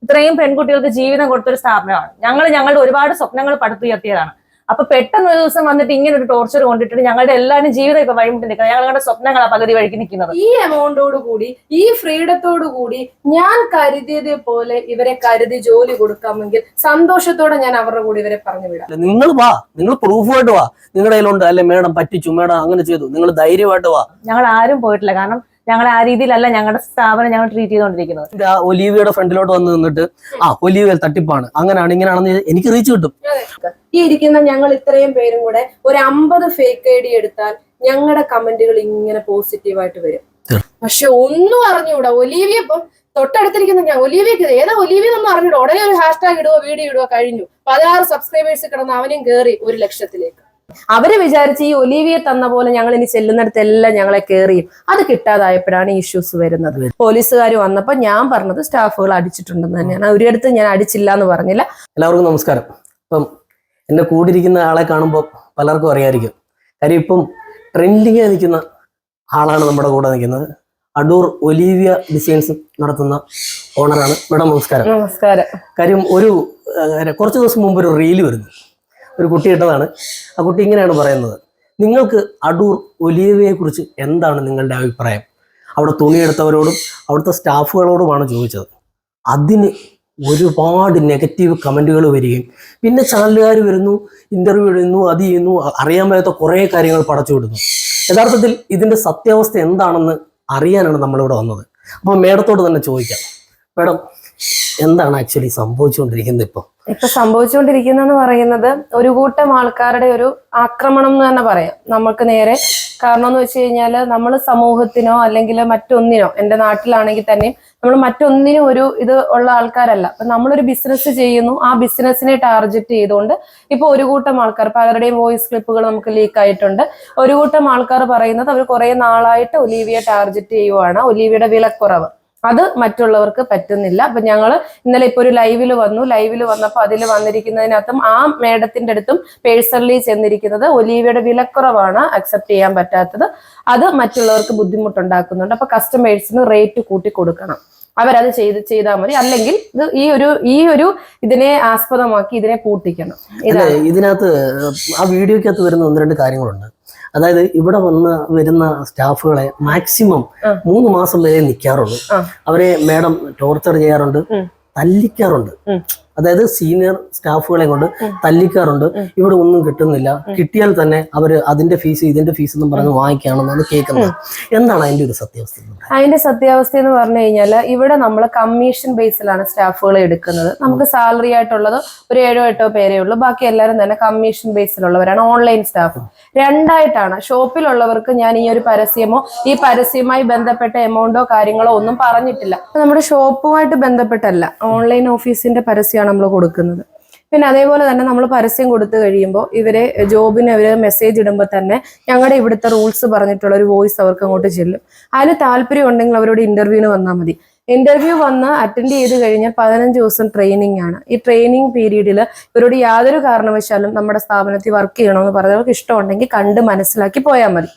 ഇത്രയും പെൺകുട്ടികൾക്ക് ജീവിതം കൊടുത്തൊരു സ്ഥാപനമാണ്. ഞങ്ങളുടെ ഒരുപാട് സ്വപ്നങ്ങൾ പടുത്തുയർത്തിയതാണ്. അപ്പൊ പെട്ടെന്ന് ഒരു ദിവസം വന്നിട്ട് ഇങ്ങനെ ഒരു ടോർച്ചർ കൊണ്ടിട്ട് ഞങ്ങളുടെ എല്ലാവരും ജീവിതം ഇപ്പൊ വഴിമുട്ടി നിൽക്കുന്നത്. ഞങ്ങളുടെ സ്വപ്നങ്ങളാണ് പകുതി വഴിക്ക് നിൽക്കുന്നത്. ഈ എമൗണ്ടോട് കൂടി, ഈ ഫ്രീഡത്തോടു കൂടി ഞാൻ കരുതിയത് പോലെ ഇവരെ കരുതി ജോലി കൊടുക്കാമെങ്കിൽ സന്തോഷത്തോടെ ഞാൻ അവരുടെ കൂടി ഇവരെ പറഞ്ഞു വിടാം. നിങ്ങൾ വാ, നിങ്ങൾ പ്രൂഫായിട്ട് വാ, നിങ്ങളുടെ കയ്യിലുണ്ട്. അല്ലെ മേഡം പറ്റിച്ചു, മേഡം അങ്ങനെ ചെയ്തു, നിങ്ങൾ ധൈര്യമായിട്ട് വാ. ഞങ്ങൾ ആരും പോയിട്ടില്ല. കാരണം ഞങ്ങൾ ആ രീതിയിലല്ല ഞങ്ങളുടെ സ്ഥാപനം ഞങ്ങൾ ട്രീറ്റ് ചെയ്തുകൊണ്ടിരിക്കുന്നത്. ഒലീവിയുടെ ഫ്രണ്ടിലോട്ട് വന്ന് നിന്നിട്ട് ഒലീവിയ തട്ടിപ്പാണ്, അങ്ങനെയാണ് ഇങ്ങനെയാണെന്ന് എനിക്ക് റീച്ച് കിട്ടും. ഈ ഇരിക്കുന്ന ഞങ്ങൾ ഇത്രയും പേരും കൂടെ ഒരു 50 ഫേക്ക് ഐ ഡി എടുത്താൽ ഞങ്ങളുടെ കമന്റുകൾ ഇങ്ങനെ പോസിറ്റീവായിട്ട് വരും. പക്ഷെ ഒന്നും അറിഞ്ഞൂടാ. ഒലീവിയ ഇപ്പം തൊട്ടടുത്തിരിക്കുന്ന ഞാൻ ഒലീവിയക്ക് ഏതാ ഒലീവിയ ഒന്നും അറിഞ്ഞൂടാ. ഉടനെ ഒരു ഹാഷ്ടാഗ് ഇടുവോ വീഡിയോ ഇടുവോ കഴിഞ്ഞു. 16 സബ്സ്ക്രൈബേഴ്സ് കിടന്ന് അവനും കയറി 1 ലക്ഷത്തിലേക്ക്. അവര് വിചാരിച്ച് ഈ ഒലീവിയെ തന്ന പോലെ ഞങ്ങൾ ഇനി ചെല്ലുന്നിടത്തെല്ലാം ഞങ്ങളെ കയറിയും. അത് കിട്ടാതായപ്പോഴാണ് ഇഷ്യൂസ് വരുന്നത്. പോലീസുകാർ വന്നപ്പോ ഞാൻ പറഞ്ഞത് സ്റ്റാഫുകൾ അടിച്ചിട്ടുണ്ടെന്ന് തന്നെയാണ്. ഒരിടത്ത് ഞാൻ അടിച്ചില്ല എന്ന് പറഞ്ഞില്ല. എല്ലാവർക്കും നമസ്കാരം. ഇപ്പം എന്റെ കൂടിയിരിക്കുന്ന ആളെ കാണുമ്പോൾ പലർക്കും അറിയായിരിക്കും. കാര്യം ഇപ്പം ട്രെൻഡിങ് നിൽക്കുന്ന ആളാണ് നമ്മുടെ കൂടെ നിൽക്കുന്നത്. അടൂർ ഒലീവിയ ഡിസൈൻസ് നടത്തുന്ന ഓണറാണ്. മേഡം നമസ്കാരം. നമസ്കാരം. കാര്യം കുറച്ച് ദിവസം മുമ്പ് ഒരു റീല് വരുന്നു, ഒരു കുട്ടി ഇട്ടതാണ്. ആ കുട്ടി ഇങ്ങനെയാണ് പറയുന്നത്: നിങ്ങൾക്ക് അടൂർ ഒലീവിയയെ കുറിച്ച് എന്താണ് നിങ്ങളുടെ അഭിപ്രായം? അവിടെ തുണിയെടുത്തവരോടും അവിടുത്തെ സ്റ്റാഫുകളോടുമാണ് ചോദിച്ചത്. അതിന് ഒരുപാട് നെഗറ്റീവ് കമൻറ്റുകൾ വരികയും പിന്നെ ചാനലുകാർ വരുന്നു, ഇൻ്റർവ്യൂ ഇടുന്നു, അത് ചെയ്യുന്നു, അറിയാൻ പറ്റാത്ത കുറേ കാര്യങ്ങൾ പടച്ചു വിടുന്നു. യഥാർത്ഥത്തിൽ ഇതിൻ്റെ സത്യാവസ്ഥ എന്താണെന്ന് അറിയാനാണ് നമ്മളിവിടെ വന്നത്. അപ്പോൾ മേഡത്തോട് തന്നെ ചോദിക്കാം. മേഡം, എന്താണ് ആക്ച്വലി സംഭവിച്ചുകൊണ്ടിരിക്കുന്നത്? ഇപ്പൊ സംഭവിച്ചുകൊണ്ടിരിക്കുന്നതെന്ന് പറയുന്നത് ഒരു കൂട്ടം ആൾക്കാരുടെ ഒരു ആക്രമണം എന്ന് തന്നെ പറയാം നമുക്ക് നേരെ. കാരണം എന്ന് വെച്ച് കഴിഞ്ഞാൽ നമ്മൾ സമൂഹത്തിനോ അല്ലെങ്കിൽ മറ്റൊന്നിനോ, എൻ്റെ നാട്ടിലാണെങ്കിൽ തന്നെയും നമ്മൾ മറ്റൊന്നിനും ഒരു ഇത് ഉള്ള ആൾക്കാരല്ല. അപ്പൊ നമ്മളൊരു ബിസിനസ് ചെയ്യുന്നു, ആ ബിസിനസ്സിനെ ടാർഗറ്റ് ചെയ്തുകൊണ്ട് ഇപ്പൊ ഒരു കൂട്ടം ആൾക്കാർ, പലരുടെയും വോയിസ് ക്ലിപ്പുകൾ നമുക്ക് ലീക്ക് ആയിട്ടുണ്ട്. ഒരു കൂട്ടം ആൾക്കാർ പറയുന്നത് അവർ കുറെ നാളായിട്ട് ഒലീവിയെ ടാർഗറ്റ് ചെയ്യുവാണ്, ഒലീവിയുടെ വിലക്കുറവ് അത് മറ്റുള്ളവർക്ക് പറ്റുന്നില്ല. അപ്പൊ ഞങ്ങള് ഇന്നലെ ഇപ്പൊ ഒരു ലൈവില് വന്നപ്പോൾ അതിൽ വന്നിരിക്കുന്നതിനകത്തും ആ മേഡത്തിന്റെ അടുത്തും പേഴ്സണലി ചെന്നിരിക്കുന്നത് ഒലീവിയുടെ വിലക്കുറവാണ് അക്സെപ്റ്റ് ചെയ്യാൻ പറ്റാത്തത്, അത് മറ്റുള്ളവർക്ക് ബുദ്ധിമുട്ടുണ്ടാക്കുന്നുണ്ട്. അപ്പൊ കസ്റ്റമേഴ്സിന് റേറ്റ് കൂട്ടി കൊടുക്കണം, അവരത് ചെയ്താൽ മതി. അല്ലെങ്കിൽ ഇത് ഈ ഒരു ഇതിനെ ആസ്പദമാക്കി ഇതിനെ പൂട്ടിക്കണം. ഇതിനകത്ത് ആ വീഡിയോക്കകത്ത് വരുന്ന 1-2 കാര്യങ്ങളുണ്ട്. അതായത് ഇവിടെ വരുന്ന സ്റ്റാഫുകളെ മാക്സിമം 3 മാസം വരെ നിൽക്കാറുള്ളൂ. അവരെ മേഡം ടോർച്ചർ ചെയ്യാറുണ്ട്, തല്ലിക്കാറുണ്ട്. അതായത് സീനിയർ സ്റ്റാഫുകളെ കൊണ്ട് തല്ലിക്കാറുണ്ട്. ഇവിടെ ഒന്നും കിട്ടുന്നില്ല, കിട്ടിയാൽ തന്നെ അവര് അതിന്റെ ഫീസ് ഇതിന്റെ ഫീസ് എന്നും പറഞ്ഞ് വാങ്ങിക്കുകയാണെന്നാണ് കേൾക്കുന്നത്. എന്താണ് അതിന്റെ ഒരു സത്യാവസ്ഥ? അതിന്റെ സത്യാവസ്ഥ എന്ന് പറഞ്ഞു കഴിഞ്ഞാൽ ഇവിടെ നമ്മൾ കമ്മീഷൻ ബേസിലാണ് സ്റ്റാഫുകളെ എടുക്കുന്നത്. നമുക്ക് സാലറി ആയിട്ടുള്ളത് ഒരു 7-8 പേരേ ഉള്ളൂ. ബാക്കി എല്ലാവരും തന്നെ കമ്മീഷൻ ബേസിലുള്ളവരാണ്. ഓൺലൈൻ സ്റ്റാഫ് രണ്ടായിട്ടാണ്. ഷോപ്പിലുള്ളവർക്ക് ഞാൻ ഈ ഒരു പരസ്യമോ ഈ പരസ്യവുമായി ബന്ധപ്പെട്ട എമൗണ്ടോ കാര്യങ്ങളോ ഒന്നും പറഞ്ഞിട്ടില്ല. നമ്മുടെ ഷോപ്പുമായിട്ട് ബന്ധപ്പെട്ടല്ല, ഓൺലൈൻ ഓഫീസിന്റെ പരസ്യമാണ് നമ്മൾ കൊടുക്കുന്നത്. പിന്നെ അതേപോലെ തന്നെ നമ്മൾ പരസ്യം കൊടുത്തു കഴിയുമ്പോൾ ഇവരെ ജോബിന് അവര് മെസ്സേജ് ഇടുമ്പോൾ തന്നെ ഞങ്ങളുടെ ഇവിടുത്തെ റൂൾസ് പറഞ്ഞിട്ടുള്ള ഒരു വോയിസ് അവർക്ക് അങ്ങോട്ട് ചെല്ലും. അതിന് താല്പര്യം ഉണ്ടെങ്കിൽ അവരോട് ഇന്റർവ്യൂവിന് വന്നാൽ മതി. ഇന്റർവ്യൂ വന്ന് അറ്റൻഡ് ചെയ്ത് കഴിഞ്ഞാൽ 15 ദിവസം ട്രെയിനിങ് ആണ്. ഈ ട്രെയിനിങ് പീരീഡിൽ ഇവരോട് യാതൊരു കാരണവശാലും നമ്മുടെ സ്ഥാപനത്തിൽ വർക്ക് ചെയ്യണമെന്ന് പറഞ്ഞവർക്ക് ഇഷ്ടമുണ്ടെങ്കിൽ കണ്ട് മനസ്സിലാക്കി പോയാൽ മതി.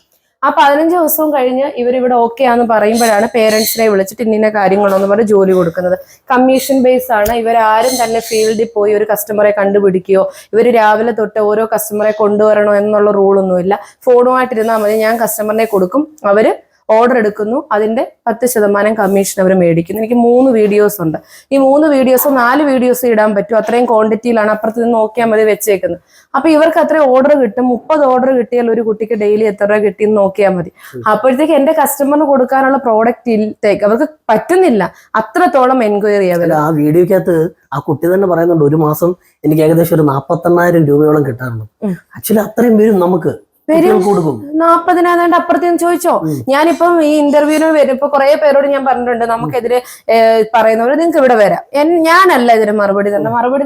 ആ 15 ദിവസവും കഴിഞ്ഞ് ഇവരിവിടെ ഓക്കെ ആണെന്ന് പറയുമ്പോഴാണ് പേരൻസിനെ വിളിച്ചിട്ട് ഇന്ന കാര്യങ്ങളെന്ന് പറഞ്ഞ് ജോലി കൊടുക്കുന്നത്. കമ്മീഷൻ ബേസ് ആണ്. ഇവരാരും തന്നെ ഫീൽഡിൽ പോയി ഒരു കസ്റ്റമറെ കണ്ടുപിടിക്കുകയോ ഇവർ രാവിലെ തൊട്ട് ഓരോ കസ്റ്റമറെ കൊണ്ടുവരണോ എന്നുള്ള റൂളൊന്നുമില്ല. ഫോണുമായിട്ടിരുന്നാൽ മതി, ഞാൻ കസ്റ്റമറിനെ കൊടുക്കും, അവര് ഓർഡർ എടുക്കുന്നു, അതിന്റെ 10% കമ്മീഷൻ അവർ മേടിക്കുന്നു. എനിക്ക് 3 വീഡിയോസ് ഉണ്ട്. ഈ 3 വീഡിയോസ് 4 വീഡിയോസ് ഇടാൻ പറ്റും. അത്രയും ക്വാണ്ടിറ്റിയിലാണ് അപ്പുറത്ത് നിന്ന് നോക്കിയാൽ മതി വെച്ചേക്കുന്നത്. അപ്പൊ ഇവർക്ക് അത്രയും ഓർഡർ കിട്ടും. 30 ഓർഡർ കിട്ടിയാൽ ഒരു കുട്ടിക്ക് ഡെയിലി എത്ര രൂപ കിട്ടിയെന്ന് നോക്കിയാൽ മതി. അപ്പോഴത്തേക്ക് എന്റെ കസ്റ്റമറിന് കൊടുക്കാനുള്ള പ്രോഡക്റ്റ് അവർക്ക് പറ്റുന്നില്ല. അത്രത്തോളം എൻക്വയറി അവർ. ആ വീഡിയോക്കകത്ത് ആ കുട്ടി തന്നെ പറയുന്നുണ്ട്, ഒരു മാസം എനിക്ക് ഏകദേശം ഒരു 48,000 രൂപയോളം കിട്ടാറുണ്ട്. ആക്ച്വലി അത്രയും വരും നമുക്ക്. 40,000 അപ്പുറത്തേന്ന് ചോദിച്ചോ. ഞാനിപ്പം ഈ ഇന്റർവ്യൂവിന് വരും. ഇപ്പൊ കുറെ പേരോട് ഞാൻ പറഞ്ഞിട്ടുണ്ട്, നമുക്കെതിരെ പറയുന്നവര് നിങ്ങൾക്ക് ഇവിടെ വരാം. ഞാനല്ല ഇതിന് മറുപടി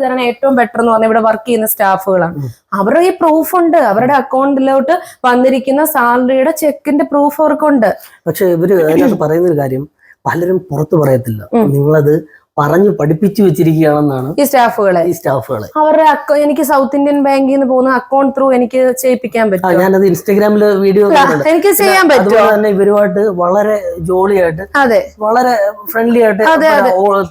തരാൻ ഏറ്റവും ബെറ്റർ എന്ന് പറഞ്ഞാൽ ഇവിടെ വർക്ക് ചെയ്യുന്ന സ്റ്റാഫുകളാണ്. അവരുടെ ഈ പ്രൂഫ് ഉണ്ട്, അവരുടെ അക്കൗണ്ടിലോട്ട് വന്നിരിക്കുന്ന സാലറിയുടെ ചെക്കിന്റെ പ്രൂഫ് അവർക്കുണ്ട്. പക്ഷെ ഇവര് അതിനകത്ത് പറയുന്നൊരു കാര്യം പലരും പുറത്തു പറയത്തില്ല. നിങ്ങളത് പറഞ്ഞു പഠിപ്പിച്ചു വെച്ചിരിക്കുകയാണെന്നാണ് ഈ സ്റ്റാഫുകളെ. അവരുടെ എനിക്ക് സൗത്ത് ഇന്ത്യൻ ബാങ്കിൽ നിന്ന് പോകുന്ന അക്കൗണ്ട് ത്രൂ എനിക്ക് ചെയ്യിപ്പിക്കാൻ പറ്റും. ഞാനത് ഇൻസ്റ്റാഗ്രാമില് വീഡിയോ എനിക്ക് ചെയ്യാൻ പറ്റും. അതുപോലെ തന്നെ ഇവരുമായിട്ട് വളരെ ജോളിയായിട്ട്, അതെ, വളരെ ഫ്രണ്ട്ലി ആയിട്ട്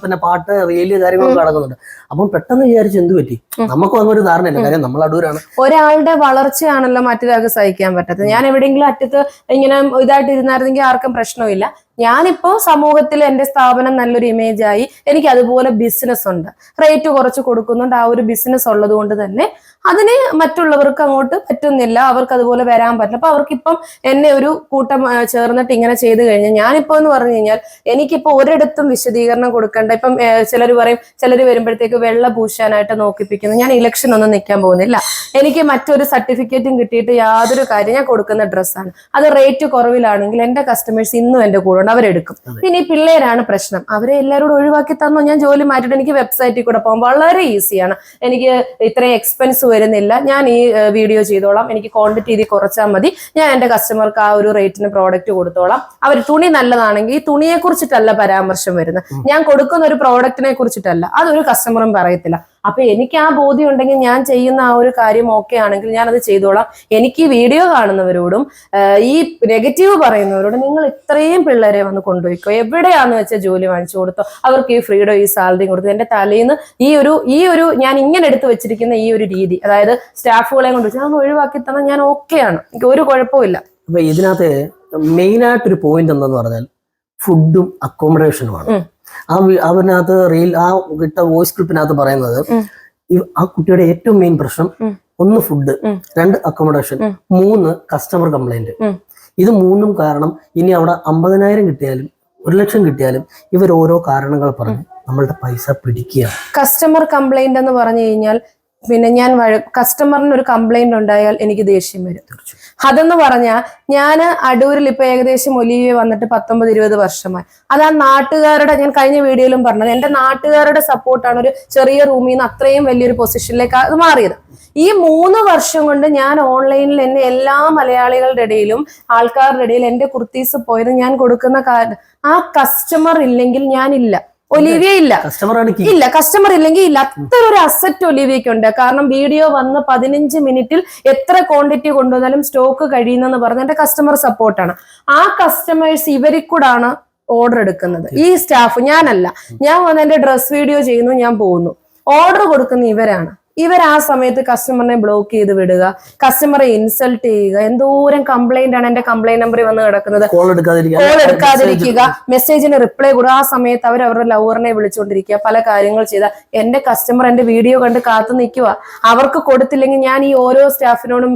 പിന്നെ പാട്ട് റീല് കാര്യങ്ങളൊക്കെ നടക്കുന്നുണ്ട്. അപ്പം പെട്ടെന്ന് വിചാരിച്ചു എന്ത് പറ്റി, നമുക്കും അങ്ങനെ ഒരു ധാരണയില്ല, കാര്യം നമ്മൾ അടൂരാണ്. ഒരാളുടെ വളർച്ചയാണല്ലോ മറ്റൊരാൾക്ക് സഹിക്കാൻ പറ്റത്തത്. ഞാൻ എവിടെയെങ്കിലും അറ്റത്ത് ഇങ്ങനെ ഇതായിട്ട് ഇരുന്നായിരുന്നെങ്കിൽ ആർക്കും പ്രശ്നമില്ല. ഞാനിപ്പോ സമൂഹത്തിൽ എന്റെ സ്ഥാപനം നല്ലൊരു ഇമേജ് ആയി, എനിക്ക് അതുപോലെ ബിസിനസ് ഉണ്ട്, റേറ്റ് കുറച്ച് കൊടുക്കുന്നുണ്ട്. ആ ഒരു ബിസിനസ് ഉള്ളത് കൊണ്ട് തന്നെ അതിന് മറ്റുള്ളവർക്ക് അങ്ങോട്ട് പറ്റുന്നില്ല, അവർക്ക് അതുപോലെ വരാൻ പറ്റില്ല. അപ്പൊ അവർക്കിപ്പം എന്നെ ഒരു കൂട്ടം ചേർന്നിട്ട് ഇങ്ങനെ ചെയ്ത് കഴിഞ്ഞാൽ, ഞാനിപ്പോ എന്ന് പറഞ്ഞു കഴിഞ്ഞാൽ എനിക്കിപ്പോ ഒരിടത്തും വിശദീകരണം കൊടുക്കേണ്ട. ഇപ്പം ചിലർ പറയും, ചിലർ വരുമ്പോഴത്തേക്ക് വെള്ള പൂശാനായിട്ട് നോക്കിപ്പിക്കുന്നു. ഞാൻ ഇലക്ഷൻ ഒന്നും നിൽക്കാൻ പോകുന്നില്ല. എനിക്ക് മറ്റൊരു സർട്ടിഫിക്കറ്റും കിട്ടിയിട്ട് യാതൊരു കാര്യം, ഞാൻ കൊടുക്കുന്ന ഡ്രസ്സാണ്, അത് റേറ്റ് കുറവിലാണെങ്കിൽ എന്റെ കസ്റ്റമേഴ്സ് ഇന്നും എന്റെ കൂടെ ഉണ്ട്, അവരെടുക്കും. പിന്നെ ഈ പിള്ളേരാണ് പ്രശ്നം, അവരെ എല്ലാവരോടും ഒഴിവാക്കി തന്നോ, ഞാൻ ജോലി മാറ്റിയിട്ട് എനിക്ക് വെബ്സൈറ്റിൽ കൂടെ പോകാം, വളരെ ഈസിയാണ്. എനിക്ക് ഇത്രയും എക്സ്പെൻസ് വരുന്നില്ല, ഞാൻ ഈ വീഡിയോ ചെയ്തോളാം, എനിക്ക് ക്വാണ്ടിറ്റി ഇത് കുറച്ചാൽ മതി, ഞാൻ എന്റെ കസ്റ്റമർക്ക് ആ ഒരു റേറ്റിന് പ്രോഡക്റ്റ് കൊടുത്തോളാം. അവർ തുണി നല്ലതാണെങ്കിൽ ഈ തുണിയെ കുറിച്ചിട്ടല്ല പരാമർശം വരുന്നത്, ഞാൻ കൊടുക്കുന്ന ഒരു പ്രോഡക്റ്റിനെ കുറിച്ചിട്ടല്ല, അതൊരു കസ്റ്റമറും പറയത്തില്ല. അപ്പൊ എനിക്ക് ആ ബോധ്യം ഉണ്ടെങ്കിൽ ഞാൻ ചെയ്യുന്ന ആ ഒരു കാര്യം ഓക്കെ ആണെങ്കിൽ ഞാൻ അത് ചെയ്തോളാം. എനിക്ക് ഈ വീഡിയോ കാണുന്നവരോടും ഈ നെഗറ്റീവ് പറയുന്നവരോടും, നിങ്ങൾ ഇത്രയും പിള്ളേരെ വന്ന് കൊണ്ടുപോയിക്കോ, എവിടെയാന്ന് വെച്ചാൽ ജോലി വാങ്ങിച്ചു കൊടുത്തോ, അവർക്ക് ഈ ഫ്രീഡം ഈ സാലറി കൊടുത്തു. എന്റെ തലേന്ന് ഈ ഒരു ഞാൻ ഇങ്ങനെ എടുത്തു വെച്ചിരിക്കുന്ന ഈ ഒരു രീതി, അതായത് സ്റ്റാഫുകളെ കൊണ്ട് വെച്ചാൽ അതൊന്ന് ഒഴിവാക്കി തന്നാൽ ഞാൻ ഓക്കെയാണ്, എനിക്ക് ഒരു കുഴപ്പമില്ല. അപ്പൊ ഇതിനകത്ത് മെയിൻ ആയിട്ടൊരു പോയിന്റ് എന്താന്ന് പറഞ്ഞാൽ ഫുഡും അക്കോമഡേഷനുമാണ്. അവനകത്ത് ആ കിട്ട വോയിസ് ക്ലിപ്പിനകത്ത് പറയുന്നത് ആ കുട്ടിയുടെ ഏറ്റവും മെയിൻ പ്രശ്നം 1 ഫുഡ്, 2 അക്കോമഡേഷൻ, 3 കസ്റ്റമർ കംപ്ലൈന്റ്. ഇത് 3 കാരണം ഇനി അവിടെ 50,000 കിട്ടിയാലും 1,00,000 കിട്ടിയാലും ഇവർ ഓരോ കാരണങ്ങൾ പറഞ്ഞ് നമ്മളുടെ പൈസ പിടിക്കുകയാണ്. കസ്റ്റമർ കംപ്ലൈന്റ് എന്ന് പറഞ്ഞു കഴിഞ്ഞാൽ പിന്നെ കസ്റ്റമറിന് ഒരു കംപ്ലൈന്റ് ഉണ്ടായാൽ എനിക്ക് ദേഷ്യം വരും. അതെന്ന് പറഞ്ഞാൽ ഞാൻ അടൂരിൽ ഇപ്പൊ ഏകദേശം ഒലിവിയ വന്നിട്ട് 19-20 വർഷമായി. അത് ആ നാട്ടുകാരുടെ, ഞാൻ കഴിഞ്ഞ വീഡിയോയിലും പറഞ്ഞത്, എന്റെ നാട്ടുകാരുടെ സപ്പോർട്ടാണ് ഒരു ചെറിയ റൂമിൽ നിന്ന് അത്രയും വലിയൊരു പൊസിഷനിലേക്ക് അത് മാറിയത്. ഈ 3 വർഷം കൊണ്ട് ഞാൻ ഓൺലൈനിൽ എന്നെ എല്ലാ മലയാളികളുടെ ഇടയിലും ആൾക്കാരുടെ ഇടയിൽ എന്റെ കുർത്തീസ് പോയത് ഞാൻ കൊടുക്കുന്ന ആ കസ്റ്റമർ ഇല്ലെങ്കിൽ ഞാനില്ല, ഒലിവിയ ഇല്ല, കസ്റ്റമർ ഇല്ലെങ്കിൽ ഇല്ല. അത്ര ഒരു അസറ്റ് ഒലിവിയക്കുണ്ട്. കാരണം വീഡിയോ വന്ന് 15 മിനിറ്റിൽ എത്ര ക്വാണ്ടിറ്റി കൊണ്ടുവന്നാലും സ്റ്റോക്ക് കഴിയുന്നെന്ന് പറഞ്ഞ എന്റെ കസ്റ്റമർ സപ്പോർട്ടാണ്. ആ കസ്റ്റമേഴ്സ് ഇവരിൽ കൂടാണ് ഓർഡർ എടുക്കുന്നത്, ഈ സ്റ്റാഫ് ഞാനല്ല. ഞാൻ വന്ന് എന്റെ ഡ്രസ് വീഡിയോ ചെയ്യുന്നു, ഞാൻ പോകുന്നു, ഓർഡർ കൊടുക്കുന്ന ഇവരാണ്. ഇവർ ആ സമയത്ത് കസ്റ്റമറിനെ ബ്ലോക്ക് ചെയ്ത് വിടുക, കസ്റ്റമറെ ഇൻസൾട്ട് ചെയ്യുക. എന്തോരം കംപ്ലൈന്റ് ആണ് എന്റെ കംപ്ലൈന്റ് നമ്പറിൽ വന്ന് കിടക്കുന്നത്. കോൾ എടുക്കാതിരിക്കുക, മെസ്സേജിന് റിപ്ലൈ കൊടുക്കുക. ആ സമയത്ത് അവരുടെ ലവറിനെ വിളിച്ചുകൊണ്ടിരിക്കുക, പല കാര്യങ്ങൾ ചെയ്ത എന്റെ കസ്റ്റമർ എന്റെ വീഡിയോ കണ്ട് കാത്തു നിൽക്കുക. അവർക്ക് കൊടുത്തില്ലെങ്കിൽ ഞാൻ ഈ ഓരോ സ്റ്റാഫിനോടും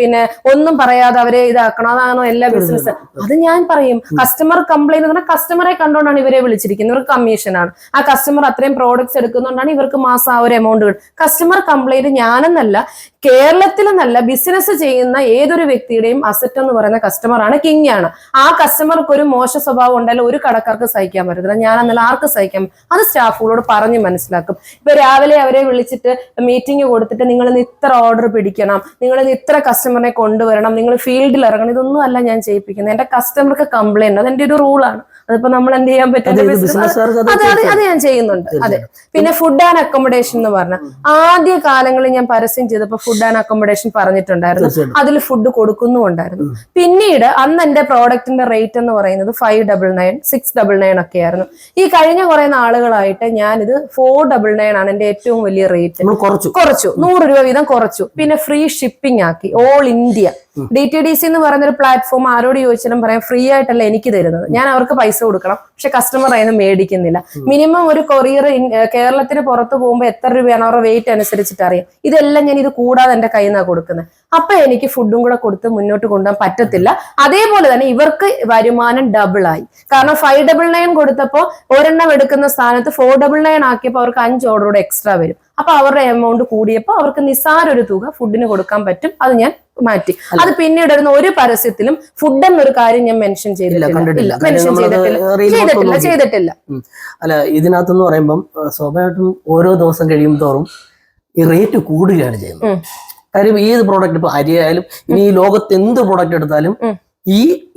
പിന്നെ ഒന്നും പറയാതെ അവരെ ഇതാക്കണം, അതാണോ എല്ലാ ബിസിനസ്. അത് ഞാൻ പറയും. കസ്റ്റമർ കംപ്ലൈന്റ് എന്ന് പറഞ്ഞാൽ കസ്റ്റമറെ കണ്ടുകൊണ്ടാണ് ഇവരെ വിളിച്ചിരിക്കുന്നത്, ഇവർക്ക് കമ്മീഷനാണ്. ആ കസ്റ്റമർ അത്രയും പ്രോഡക്ട്സ് എടുക്കുന്നതുകൊണ്ടാണ് ഇവർക്ക് മാസം ആ ഒരു എമൗണ്ട് കിട്ടും. കസ്റ്റമർ കംപ്ലൈന്റ് ഞാനെന്നല്ല, കേരളത്തിലെന്നല്ല, ബിസിനസ് ചെയ്യുന്ന ഏതൊരു വ്യക്തിയുടെയും അസറ്റ് എന്ന് പറയുന്ന കസ്റ്റമറാണ്, കിങ് ആണ്. ആ കസ്റ്റമർക്ക് ഒരു മോശ സ്വഭാവം ഉണ്ടായാലും ഒരു കടക്കാർക്ക് സഹിക്കാൻ പറ്റത്തില്ല, ഞാനെന്നല്ല ആർക്ക് സഹിക്കാം. അത് സ്റ്റാഫുകളോട് പറഞ്ഞ് മനസ്സിലാക്കും. ഇപ്പൊ രാവിലെ അവരെ വിളിച്ചിട്ട് മീറ്റിംഗ് കൊടുത്തിട്ട് നിങ്ങൾ ഇത്ര ഓർഡർ പിടിക്കണം, നിങ്ങൾ ഇത്ര കസ്റ്റമറിനെ കൊണ്ടുവരണം, നിങ്ങൾ ഫീൽഡിൽ ഇറങ്ങണം, ഇതൊന്നും അല്ല ഞാൻ ചെയ്യിപ്പിക്കുന്നത്. എന്റെ കസ്റ്റമർക്ക് കംപ്ലൈന്റ്, അതെന്റെ ഒരു റൂളാണ്. അതിപ്പോ നമ്മൾ എന്ത് ചെയ്യാൻ പറ്റും, അത് ഞാൻ ചെയ്യുന്നുണ്ട്. അതെ. പിന്നെ ഫുഡ് ആൻഡ് അക്കോമഡേഷൻ എന്ന് പറഞ്ഞ ആദ്യ കാലങ്ങളിൽ ഞാൻ പരസ്യം ചെയ്തപ്പോ ഫുഡ് ആൻഡ് അക്കോമഡേഷൻ പറഞ്ഞിട്ടുണ്ടായിരുന്നു, അതിൽ ഫുഡ് കൊടുക്കുന്നുണ്ടായിരുന്നു. പിന്നീട് അന്ന് എന്റെ പ്രോഡക്റ്റിന്റെ റേറ്റ് എന്ന് പറയുന്നത് 599, 699 ഒക്കെ ആയിരുന്നു. ഈ കഴിഞ്ഞ കുറെ നാളുകളായിട്ട് ഞാനിത് 499 ആണ് എന്റെ ഏറ്റവും വലിയ റേറ്റ്. കുറച്ചു 100 രൂപ വീതം കുറച്ചു. പിന്നെ ഫ്രീ ഷിപ്പിംഗ് ആക്കി, ഓൾ ഇന്ത്യ. DTDC എന്ന് പറയുന്ന ഒരു പ്ലാറ്റ്ഫോം ആരോട് ചോദിച്ചാലും പറയാം ഫ്രീ ആയിട്ടല്ല എനിക്ക് തരുന്നത്, ഞാൻ അവർക്ക് പൈസ കൊടുക്കണം, പക്ഷെ കസ്റ്റമർ അതിന് മേടിക്കുന്നില്ല. മിനിമം ഒരു കൊറിയർ കേരളത്തിന് പുറത്ത് പോകുമ്പോൾ എത്ര രൂപയാണ് അവരുടെ വെയിറ്റ് അനുസരിച്ചിട്ട് അറിയാം. ഇതെല്ലാം ഞാൻ ഇത് കൂടാതെ എന്റെ കയ്യിൽ നിന്നാണ് കൊടുക്കുന്നത്. അപ്പൊ എനിക്ക് ഫുഡും കൂടെ കൊടുത്ത് മുന്നോട്ട് കൊണ്ടുപോകാൻ പറ്റത്തില്ല. അതേപോലെ തന്നെ ഇവർക്ക് വരുമാനം ഡബിൾ ആയി. കാരണം 599 കൊടുത്തപ്പോ ഒരെണ്ണം എടുക്കുന്ന സ്ഥാനത്ത് 499 ആക്കിയപ്പോൾ അവർക്ക് 5 ഓർഡർ എക്സ്ട്രാ വരും. അപ്പൊ അവരുടെ എമൗണ്ട് കൂടിയപ്പോൾ അവർക്ക് നിസ്സാര ഒരു തുക ഫുഡിന് കൊടുക്കാൻ പറ്റും. അത് ഞാൻ മാറ്റി. അത് പിന്നീട് വരുന്ന ഒരു പരസ്യത്തിലും ഫുഡ് എന്നൊരു കാര്യം ഞാൻ മെൻഷൻ ചെയ്തിട്ടില്ല. അല്ല, ഇതിനകത്തെന്ന് പറയുമ്പം സ്വാഭാവികമായിട്ടും ഓരോ ദിവസം കഴിയുമ്പോഴും ഈ റേറ്റ് കൂടുകയാണ് ചെയ്യുന്നത്. കാര്യം ഈ പ്രോഡക്റ്റ് ഇപ്പൊ അരി ആയാലും ഇനി ഈ ലോകത്ത് എന്ത് പ്രോഡക്റ്റ് എടുത്താലും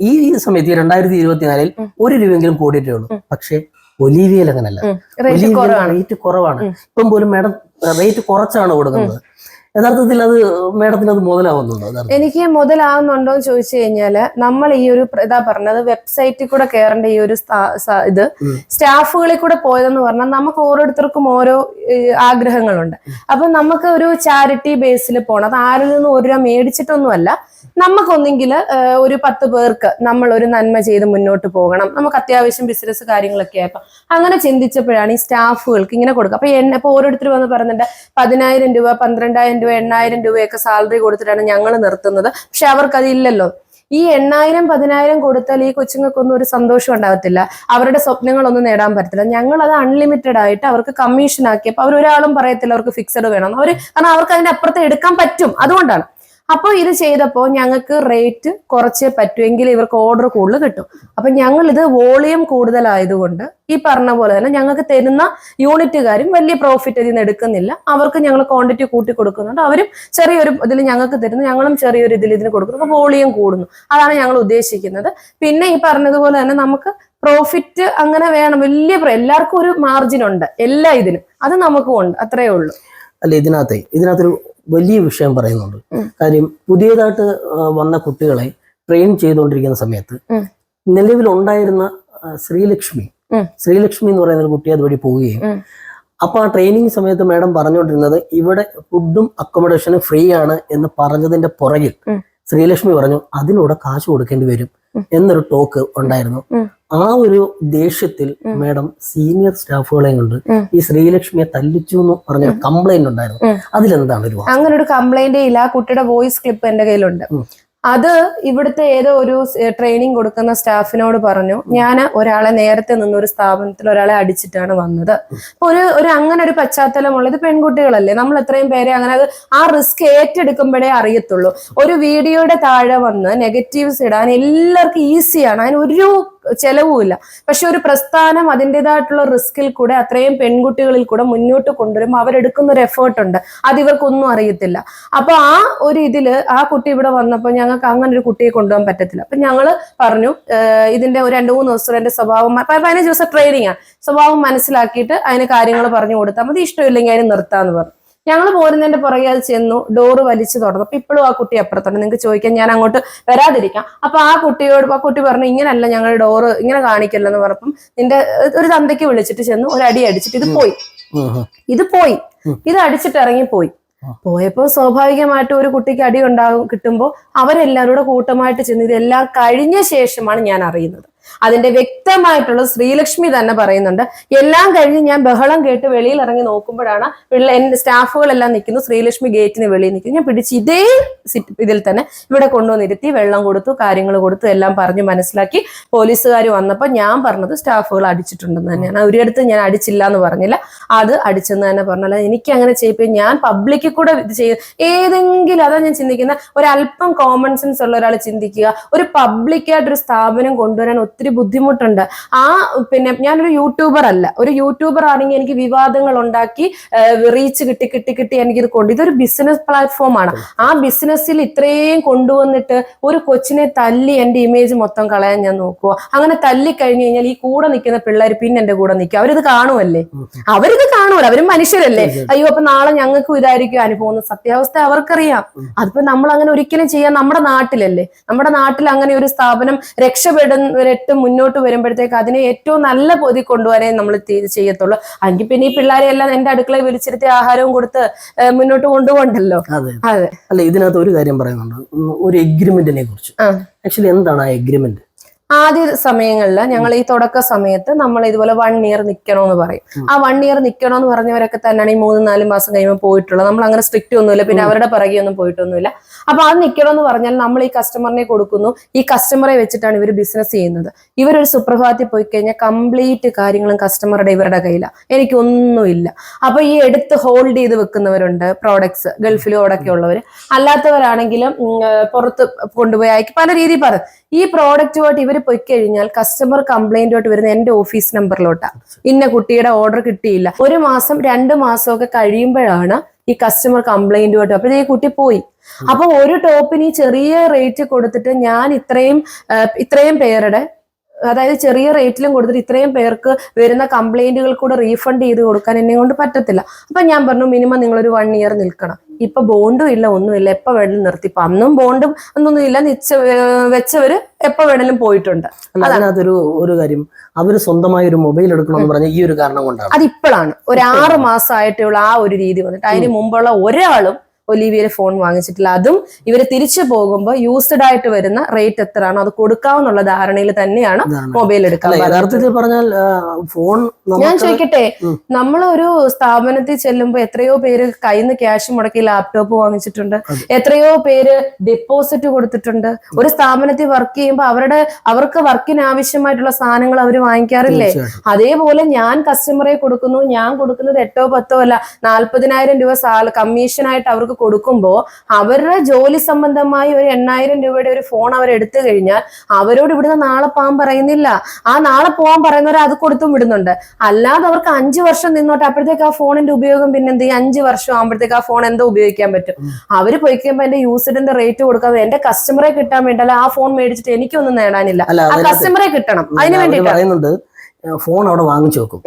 ഈ സമയത്ത് 2024 1 രൂപയെങ്കിലും കൂടിയിട്ടേ ഉള്ളൂ. പക്ഷെ ഒലീവിയയിൽ അങ്ങനല്ല. റേറ്റ് കുറവാണ്. റേറ്റ് കുറവാണ്. ഇപ്പം പോലും മാഡം റേറ്റ് കുറച്ചാണ് കൊടുക്കുന്നത്. യഥാർത്ഥത്തിൽ അത് മാഡത്തിന് അത് മുതലാവുന്നുണ്ടോ? എനിക്ക് മുതലാവുന്നുണ്ടോ എന്ന് ചോദിച്ചു കഴിഞ്ഞാല് നമ്മൾ ഈ ഒരു ഇതാ പറഞ്ഞത് വെബ്സൈറ്റിൽ കൂടെ കയറേണ്ട ഈ ഒരു ഇത് സ്റ്റാഫുകളിൽ കൂടെ പോയതെന്ന് പറഞ്ഞാൽ നമുക്ക് ഓരോരുത്തർക്കും ഓരോ ആഗ്രഹങ്ങളുണ്ട്. അപ്പൊ നമുക്ക് ഒരു ചാരിറ്റി ബേസിൽ പോകണം. അത് ആരിൽ നിന്നും ഒരു രൂപ മേടിച്ചിട്ടൊന്നുമല്ല. നമുക്കൊന്നെങ്കിൽ ഒരു 10 പേർക്ക് നമ്മൾ ഒരു നന്മ ചെയ്ത് മുന്നോട്ട് പോകണം. നമുക്ക് അത്യാവശ്യം ബിസിനസ് കാര്യങ്ങളൊക്കെ ആയപ്പോ അങ്ങനെ ചിന്തിച്ചപ്പോഴാണ് ഈ സ്റ്റാഫുകൾക്ക് ഇങ്ങനെ കൊടുക്കുക. അപ്പൊ ഓരോരുത്തർ വന്ന് പറയുന്നുണ്ട് 10,000 രൂപ 12,000 രൂപ 8,000 രൂപയൊക്കെ സാലറി കൊടുത്തിട്ടാണ് ഞങ്ങൾ നിർത്തുന്നത്. പക്ഷെ അവർക്കതില്ലല്ലോ. ഈ 8,000 10,000 കൊടുത്താൽ ഈ കൊച്ചുങ്ങൾക്കൊന്നും ഒരു സന്തോഷം ഉണ്ടാകത്തില്ല. അവരുടെ സ്വപ്നങ്ങളൊന്നും നേടാൻ പറ്റത്തില്ല. ഞങ്ങൾ അത് അൺലിമിറ്റഡ് ആയിട്ട് അവർക്ക് കമ്മീഷൻ ആക്കിയപ്പോൾ അവരൊരാളും പറയത്തില്ല അവർക്ക് ഫിക്സഡ് വേണം. കാരണം അവർക്ക് അതിന്റെ അപ്പുറത്ത് എടുക്കാൻ പറ്റും. അതുകൊണ്ടാണ്. അപ്പോൾ ഇത് ചെയ്തപ്പോൾ ഞങ്ങൾക്ക് റേറ്റ് കുറച്ചേ പറ്റുമെങ്കിൽ ഇവർക്ക് ഓർഡർ കൂടുതൽ കിട്ടും. അപ്പൊ ഞങ്ങൾ ഇത് വോളിയം കൂടുതലായതുകൊണ്ട് ഈ പറഞ്ഞ പോലെ തന്നെ ഞങ്ങൾക്ക് തരുന്ന യൂണിറ്റുകാരും വലിയ പ്രോഫിറ്റ് ഇതിൽ നിന്ന് എടുക്കുന്നില്ല. അവർക്ക് ഞങ്ങൾ ക്വാണ്ടിറ്റി കൂട്ടി കൊടുക്കുന്നുണ്ട്. അവരും ചെറിയൊരു ഇതിൽ ഞങ്ങൾക്ക് തരുന്നു, ഞങ്ങളും ചെറിയൊരു ഇതിന് കൊടുക്കുന്നു. അപ്പൊ വോളിയം കൂടുന്നു. അതാണ് ഞങ്ങൾ ഉദ്ദേശിക്കുന്നത്. പിന്നെ ഈ പറഞ്ഞതുപോലെ തന്നെ നമുക്ക് പ്രോഫിറ്റ് അങ്ങനെ വേണം. എല്ലാവർക്കും ഒരു മാർജിൻ ഉണ്ട് എല്ലാ ഇതിനും. അത് നമുക്കും ഉണ്ട്. അത്രയേ ഉള്ളൂ. അല്ല, ഇതിനകത്തൊരു വലിയ വിഷയം പറയുന്നുണ്ട്. കാര്യം പുതിയതായിട്ട് വന്ന കുട്ടികളെ ട്രെയിൻ ചെയ്തുകൊണ്ടിരിക്കുന്ന സമയത്ത് നിലവിലുണ്ടായിരുന്ന ശ്രീലക്ഷ്മി എന്ന് പറയുന്ന ഒരു കുട്ടി അതുവഴി പോവുകയും അപ്പൊ ആ ട്രെയിനിങ് സമയത്ത് മാഡം പറഞ്ഞുകൊണ്ടിരുന്നത് ഇവിടെ ഫുഡും അക്കോമഡേഷനും ഫ്രീ ആണ് എന്ന് പറഞ്ഞതിന്റെ പുറകിൽ ശ്രീലക്ഷ്മി പറഞ്ഞു അതിലൂടെ കാശ് കൊടുക്കേണ്ടി വരും എന്നൊരു ടോക്ക് ഉണ്ടായിരുന്നു. ആ ഒരു ദേഷ്യത്തിൽ മാഡം സീനിയർ സ്റ്റാഫുകളെയും കൊണ്ട് ഈ ശ്രീലക്ഷ്മിയെ തല്ലിച്ചു എന്ന് പറഞ്ഞ കംപ്ലൈന്റ് ഉണ്ടായിരുന്നു. അതിലെന്താണ് ഒരു അങ്ങനെ ഒരു കംപ്ലൈന്റ് ഇല്ല. ആ കുട്ടിയുടെ വോയിസ് ക്ലിപ്പ് എന്റെ കയ്യിലുണ്ട്. അത് ഇവിടുത്തെ ഏതോ ഒരു ട്രെയിനിങ് കൊടുക്കുന്ന സ്റ്റാഫിനോട് പറഞ്ഞു, ഞാൻ ഒരാളെ നേരത്തെ നിന്നൊരു സ്ഥാപനത്തിൽ ഒരാളെ അടിച്ചിട്ടാണ് വന്നത്. അപ്പൊ ഒരു അങ്ങനെ ഒരു പശ്ചാത്തലമുള്ളത് പെൺകുട്ടികളല്ലേ, നമ്മൾ എത്രയും പേരെ അങ്ങനെ ആ റിസ്ക് ഏറ്റെടുക്കുമ്പോഴേ അറിയത്തുള്ളൂ. ഒരു വീഡിയോയുടെ താഴെ വന്ന് നെഗറ്റീവ്സ് ഇടാൻ എല്ലാവർക്കും ഈസിയാണ്, അതിന് ഒരു ചെലവുമില്ല. പക്ഷെ ഒരു പ്രസ്ഥാനം അതിൻ്റെതായിട്ടുള്ള റിസ്കിൽ കൂടെ അത്രയും പെൺകുട്ടികളിൽ കൂടെ മുന്നോട്ട് കൊണ്ടുവരുമ്പോൾ അവരെടുക്കുന്ന ഒരു എഫേർട്ട് ഉണ്ട്. അത് ഇവർക്കൊന്നും അറിയത്തില്ല. അപ്പൊ ആ ഒരു ഇതില് ആ കുട്ടി ഇവിടെ വന്നപ്പോൾ ഞങ്ങൾക്ക് അങ്ങനെ ഒരു കുട്ടിയെ കൊണ്ടുപോകാൻ പറ്റത്തില്ല. അപ്പൊ ഞങ്ങള് പറഞ്ഞു ഇതിന്റെ ഒരു 2-3 ദിവസം എന്റെ സ്വഭാവം 15 ദിവസം ട്രെയിനിങ് ആണ്, സ്വഭാവം മനസ്സിലാക്കിയിട്ട് അതിന് കാര്യങ്ങൾ പറഞ്ഞു കൊടുത്താൽ മതി, ഇഷ്ടമില്ലെങ്കിൽ അതിന് നിർത്താന്ന് പറഞ്ഞു. ഞങ്ങൾ പോരുന്നതിന്റെ പുറകെ അത് ചെന്നു, ഡോറ് വലിച്ചു തുറന്നു. അപ്പൊ ഇപ്പോഴും ആ കുട്ടി അപ്പുറത്തുണ്ട്, നിങ്ങൾക്ക് ചോദിക്കാൻ ഞാൻ അങ്ങോട്ട് വരാതിരിക്കാം. അപ്പൊ ആ കുട്ടി പറഞ്ഞു ഇങ്ങനല്ല ഞങ്ങൾ ഡോറ് ഇങ്ങനെ കാണിക്കല്ലെന്ന് പറഞ്ഞപ്പം നിന്റെ ഒരു തന്തയ്ക്ക് വിളിച്ചിട്ട് ചെന്നു ഒരു അടി അടിച്ചിട്ട് ഇത് പോയി ഇത് അടിച്ചിട്ട് ഇറങ്ങിപ്പോയി. പോയപ്പോ സ്വാഭാവികമായിട്ടും ഒരു കുട്ടിക്ക് അടി കിട്ടുമ്പോൾ അവരെല്ലാവരും കൂടെ കൂട്ടമായിട്ട് ചെന്ന് ഇതെല്ലാം കഴിഞ്ഞ ശേഷമാണ് ഞാൻ അറിയുന്നത്. അതിന്റെ വ്യക്തമായിട്ടുള്ള ശ്രീലക്ഷ്മി തന്നെ പറയുന്നുണ്ട്. എല്ലാം കഴിഞ്ഞ് ഞാൻ ബഹളം കേട്ട് വെളിയിൽ ഇറങ്ങി നോക്കുമ്പോഴാണ് എന്റെ സ്റ്റാഫുകളെല്ലാം നിൽക്കുന്നു, ശ്രീലക്ഷ്മി ഗേറ്റിന് വെളിയിൽ നിൽക്കുന്നു. ഞാൻ പിടിച്ച് ഇതേ ഇതിൽ തന്നെ ഇവിടെ കൊണ്ടുവന്നിരുത്തി വെള്ളം കൊടുത്തു, കാര്യങ്ങൾ കൊടുത്തു, എല്ലാം പറഞ്ഞു മനസ്സിലാക്കി. പോലീസുകാർ വന്നപ്പോൾ ഞാൻ പറഞ്ഞത് സ്റ്റാഫുകൾ അടിച്ചിട്ടുണ്ടെന്ന് തന്നെയാണ്. ഒരിടത്ത് ഞാൻ അടിച്ചില്ല എന്ന് പറഞ്ഞില്ല, അത് അടിച്ചെന്ന് തന്നെ പറഞ്ഞല്ല. എനിക്ക് അങ്ങനെ ചെയ്യിപ്പോ ഞാൻ പബ്ലിക്കിൽ കൂടെ ഇത് ചെയ്യും ഏതെങ്കിലും, അതാ ഞാൻ ചിന്തിക്കുന്ന ഒരല്പം കോമൺ സെൻസ് ഉള്ള ഒരാൾ ചിന്തിക്കുക. ഒരു പബ്ലിക്കായിട്ടൊരു സ്ഥാപനം കൊണ്ടുവരാൻ ഒത്തിരി ബുദ്ധിമുട്ടുണ്ട്. പിന്നെ ഞാനൊരു യൂട്യൂബർ അല്ല. ഒരു യൂട്യൂബർ ആണെങ്കിൽ എനിക്ക് വിവാദങ്ങൾ ഉണ്ടാക്കി റീച്ച് കിട്ടി എനിക്കിത് ഇതൊരു ബിസിനസ് പ്ലാറ്റ്ഫോമാണ്. ആ ബിസിനസ്സിൽ ഇത്രയും കൊണ്ടുവന്നിട്ട് ഒരു കൊച്ചിനെ തല്ലി എന്റെ ഇമേജ് മൊത്തം കളയാൻ ഞാൻ നോക്കുക. അങ്ങനെ തല്ലി കഴിഞ്ഞു കഴിഞ്ഞാൽ ഈ കൂടെ നിൽക്കുന്ന പിള്ളേർ പിന്നെ എന്റെ കൂടെ നിൽക്കുക. അവരിത് കാണുമല്ലേ, അവരും മനുഷ്യരല്ലേ. അയ്യോ അപ്പൊ നാളെ ഞങ്ങൾക്കും ഇതായിരിക്കും അനുഭവം. സത്യാവസ്ഥ അവർക്കറിയാം. അതിപ്പോ നമ്മൾ അങ്ങനെ ഒരിക്കലും ചെയ്യാൻ നമ്മുടെ നാട്ടിലല്ലേ. നമ്മുടെ നാട്ടിൽ അങ്ങനെ ഒരു സ്ഥാപനം രക്ഷപ്പെടുന്ന മുന്നോട്ട് വരുമ്പോഴത്തേക്ക് അതിനെ ഏറ്റവും നല്ല പൊതി കൊണ്ടുവരാൻ നമ്മൾ ചെയ്യത്തുള്ളൂ. എങ്കിൽ പിന്നെ ഈ പിള്ളേരെ എല്ലാം എന്റെ അടുക്കളയിൽ വിളിച്ചിരുത്തി ആഹാരവും കൊടുത്ത് മുന്നോട്ട് കൊണ്ടുപോകണ്ടല്ലോ. അതെ. അല്ല, ഇതിനകത്ത് ഒരു കാര്യം പറയുന്നുണ്ട്, ഒരു എഗ്രിമെന്റിനെ കുറിച്ച്. ആക്ച്വലി എന്താണ് ആ എഗ്രിമെന്റ്? ആദ്യ സമയങ്ങളിൽ ഞങ്ങൾ ഈ തുടക്ക സമയത്ത് നമ്മൾ ഇതുപോലെ 1 ഇയർ നിൽക്കണമെന്ന് പറയും. ആ 1 ഇയർ നിൽക്കണമെന്ന് പറഞ്ഞവരൊക്കെ തന്നെയാണ് ഈ 3-4 മാസം കഴിയുമ്പോൾ പോയിട്ടുള്ളത്. നമ്മൾ അങ്ങനെ സ്ട്രിക്റ്റ് ഒന്നുമില്ല, പിന്നെ അവരുടെ പിറകെ ഒന്നും പോയിട്ടൊന്നുമില്ല. അപ്പൊ അത് നിൽക്കണമെന്ന് പറഞ്ഞാൽ നമ്മൾ ഈ കസ്റ്റമറിനെ കൊടുക്കുന്നു. ഈ കസ്റ്റമറെ വെച്ചിട്ടാണ് ഇവർ ബിസിനസ് ചെയ്യുന്നത്. ഇവരൊരു സുപ്രഭാതത്തിൽ പോയി കഴിഞ്ഞാൽ കംപ്ലീറ്റ് കാര്യങ്ങളും കസ്റ്റമറുടെ ഇവരുടെ കയ്യിലാണ്, എനിക്കൊന്നുമില്ല. അപ്പൊ ഈ എടുത്ത് ഹോൾഡ് ചെയ്ത് വെക്കുന്നവരുണ്ട് പ്രോഡക്ട്സ്, ഗൾഫിലും അവിടെയൊക്കെ ഉള്ളവർ. അല്ലാത്തവരാണെങ്കിലും പുറത്ത് കൊണ്ടുപോയി അയക്കും, പല രീതിയിൽ പറയും. ഈ പ്രോഡക്റ്റുമായിട്ട് ഇവർ പോയി കഴിഞ്ഞാൽ കസ്റ്റമർ കംപ്ലൈന്റുമായിട്ട് വരുന്ന എന്റെ ഓഫീസ് നമ്പറിലോട്ടാണ്. ഇന്ന കുട്ടിയുടെ ഓർഡർ കിട്ടിയില്ല. 1 മാസം 2 മാസമൊക്കെ കഴിയുമ്പോഴാണ് ഈ കസ്റ്റമർ കംപ്ലൈന്റുമായിട്ട്. അപ്പോഴേ ഈ കുട്ടി പോയി. അപ്പൊ ഒരു ടോപ്പിന് ഈ ചെറിയ റേറ്റ് കൊടുത്തിട്ട് ഞാൻ ഇത്രയും പേരുടെ അതായത് ചെറിയ റേറ്റിലും കൊടുത്തിട്ട് ഇത്രയും പേർക്ക് വരുന്ന കംപ്ലൈന്റുകൾ കൂടെ റീഫണ്ട് ചെയ്ത് കൊടുക്കാൻ എന്നെ കൊണ്ട് പറ്റത്തില്ല. അപ്പൊ ഞാൻ പറഞ്ഞു മിനിമം നിങ്ങളൊരു 1 ഇയർ നിൽക്കണം. ഇപ്പൊ ബോണ്ടും ഇല്ല, ഒന്നുമില്ല, എപ്പോ വേണമെങ്കിലും നിർത്തി. ഇപ്പൊ അന്നും ബോണ്ടും ഒന്നും ഇല്ല, വെച്ചവര് എപ്പോ വേണമെങ്കിലും പോയിട്ടുണ്ട്. ഒരു കാര്യം, അവര് സ്വന്തമായി ഒരു മൊബൈൽ എടുക്കണമെന്ന് പറഞ്ഞ ഈ ഒരു കാരണം കൊണ്ടാണ്. അതിപ്പോഴാണ് ഒരു 6 മാസമായിട്ടുള്ള ആ ഒരു രീതി വന്നിട്ട്. അതിന് മുമ്പുള്ള ഒരാളും ഒലിവിയയുടെ ഫോൺ വാങ്ങിച്ചിട്ടില്ല. അതും ഇവര് തിരിച്ചു പോകുമ്പോൾ യൂസ്ഡ് ആയിട്ട് വരുന്ന റേറ്റ് എത്രയാണോ അത് കൊടുക്കാവുന്നുള്ള ധാരണയിൽ തന്നെയാണ് മൊബൈൽ എടുക്കാൻ. യഥാർത്ഥത്തിൽ പറഞ്ഞാൽ ഫോൺ, ഞാൻ ചോദിക്കട്ടെ, നമ്മൾ ഒരു സ്ഥാപനത്തിൽ ചെല്ലുമ്പോൾ എത്രയോ പേര് കയ്യിൽ നിന്ന് ക്യാഷ് മുടക്കി ലാപ്ടോപ്പ് വാങ്ങിച്ചിട്ടുണ്ട്, എത്രയോ പേര് ഡെപ്പോസിറ്റ് കൊടുത്തിട്ടുണ്ട്. ഒരു സ്ഥാപനത്തിൽ വർക്ക് ചെയ്യുമ്പോൾ അവർക്ക് വർക്കിന് ആവശ്യമായിട്ടുള്ള സാധനങ്ങൾ അവർ വാങ്ങിക്കാറില്ലേ? അതേപോലെ ഞാൻ കസ്റ്റമറെ കൊടുക്കുന്നു, ഞാൻ കൊടുക്കുന്നത് 8 or 10 അല്ല, 40,000 രൂപ കമ്മീഷനായിട്ട് അവർക്ക് കൊടുക്കുമ്പോ അവരുടെ ജോലി സംബന്ധമായി ഒരു 8,000 രൂപയുടെ ഒരു ഫോൺ അവർ എടുത്തു കഴിഞ്ഞാൽ അവരോട് ഇവിടുന്ന് നാളെ പോകാൻ പറയുന്നില്ല. ആ നാളെ പോകാൻ പറയുന്നവരെ അത് കൊടുത്തും വിടുന്നുണ്ട്. അല്ലാതെ അവർക്ക് 5 വർഷം നിന്നോട്ടെ, അപ്പോഴത്തേക്ക് ആ ഫോണിന്റെ ഉപയോഗം പിന്നെ എന്ത് ചെയ്യും? 5 വർഷം ആകുമ്പോഴത്തേക്ക് ആ ഫോൺ എന്തോ ഉപയോഗിക്കാൻ പറ്റും? അവര് പോയിക്കുമ്പോ എന്റെ യൂസിഡിന്റെ റേറ്റ് കൊടുക്കാതെ എന്റെ കസ്റ്റമറെ കിട്ടാൻ വേണ്ടിയല്ല, ആ ഫോൺ മേടിച്ചിട്ട് എനിക്കൊന്നും നേടാനില്ല, ആ കസ്റ്റമറെ കിട്ടണം. അതിന് വേണ്ടിയിട്ട് ഫോൺ അവിടെ വാങ്ങിച്ചു വെക്കും,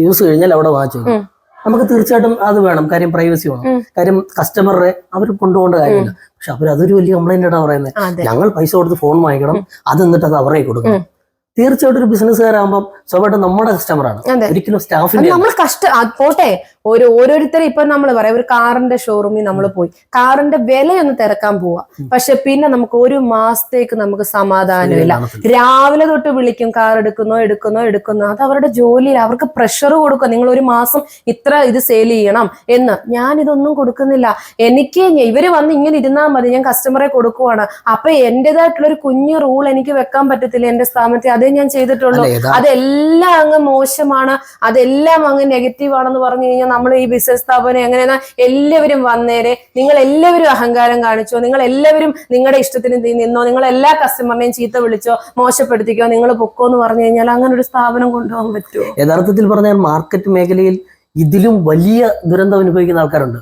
യൂസ് കഴിഞ്ഞാൽ അവിടെ വാങ്ങിച്ചു വെക്കും. നമുക്ക് തീർച്ചയായിട്ടും അത് വേണം, കാര്യം പ്രൈവസി വേണം, കാര്യം കസ്റ്റമറെ അവർ കൊണ്ടുപോകേണ്ട കാര്യമില്ല. പക്ഷെ അവർ അതൊരു വലിയ കംപ്ലൈന്റ് ആയിട്ടാണ് പറയുന്നത്. ഞങ്ങൾ പൈസ കൊടുത്ത് ഫോൺ വാങ്ങിക്കണം, അത് എന്നിട്ട് അത് അവരെ കൊടുക്കണം. തീർച്ചയായിട്ടും ഒരു ബിസിനസ്സുകാരാകുമ്പോൾ സ്വാഭാവികമായിട്ടും നമ്മുടെ കസ്റ്റമറാണ്, ഒരിക്കലും സ്റ്റാഫിന്റെ. നമ്മൾ പോട്ടെ, ഓരോരുത്തരും ഇപ്പൊ നമ്മൾ പറയാം, ഒരു കാറിന്റെ ഷോറൂമിൽ നമ്മൾ പോയി കാറിന്റെ വിലയൊന്ന് തിരക്കാൻ പോവാ, പക്ഷെ പിന്നെ നമുക്ക് 1 മാസത്തേക്ക് നമുക്ക് സമാധാനമില്ല. രാവിലെ തൊട്ട് വിളിക്കും, കാർ എടുക്കുന്നോ. അത് അവരുടെ ജോലിയിൽ അവർക്ക് പ്രഷർ കൊടുക്കുക, നിങ്ങൾ 1 മാസം ഇത്ര ഇത് സെയിൽ ചെയ്യണം എന്ന്. ഞാൻ ഇതൊന്നും കൊടുക്കുന്നില്ല. എനിക്ക് ഇവര് വന്ന് ഇങ്ങനെ ഇരുന്നാൽ മതി, ഞാൻ കസ്റ്റമറെ കൊടുക്കുവാണ്. അപ്പൊ എന്റേതായിട്ടുള്ള ഒരു കുഞ്ഞു റൂൾ എനിക്ക് വെക്കാൻ പറ്റത്തില്ല എന്റെ സ്ഥാപനത്തിൽ. അതേ ഞാൻ ചെയ്തിട്ടുള്ളൂ. അതെല്ലാം അങ്ങ് മോശമാണ്, അതെല്ലാം അങ്ങ് നെഗറ്റീവ് ആണെന്ന് പറഞ്ഞു കഴിഞ്ഞാൽ നമ്മൾ ഈ ബിസിനസ് സ്ഥാപനം എങ്ങനെയാ? എല്ലാവരും വന്നേരെ, നിങ്ങൾ എല്ലാവരും അഹങ്കാരം കാണിച്ചോ, നിങ്ങൾ എല്ലാവരും നിങ്ങളുടെ ഇഷ്ടത്തിന് നിന്നോ, നിങ്ങൾ എല്ലാ കസ്റ്റമറിനെയും ചീത്ത വിളിച്ചോ, മോശപ്പെടുത്തിക്കോ, നിങ്ങൾ പൊക്കോ എന്ന് പറഞ്ഞു കഴിഞ്ഞാൽ അങ്ങനെ ഒരു സ്ഥാപനം കൊണ്ടുപോകാൻ പറ്റുമോ? യഥാർത്ഥത്തിൽ പറഞ്ഞാൽ മാർക്കറ്റ് മേഖലയിൽ ഇതിലും വലിയ ദുരന്തം അനുഭവിക്കുന്ന ആൾക്കാരുണ്ട്,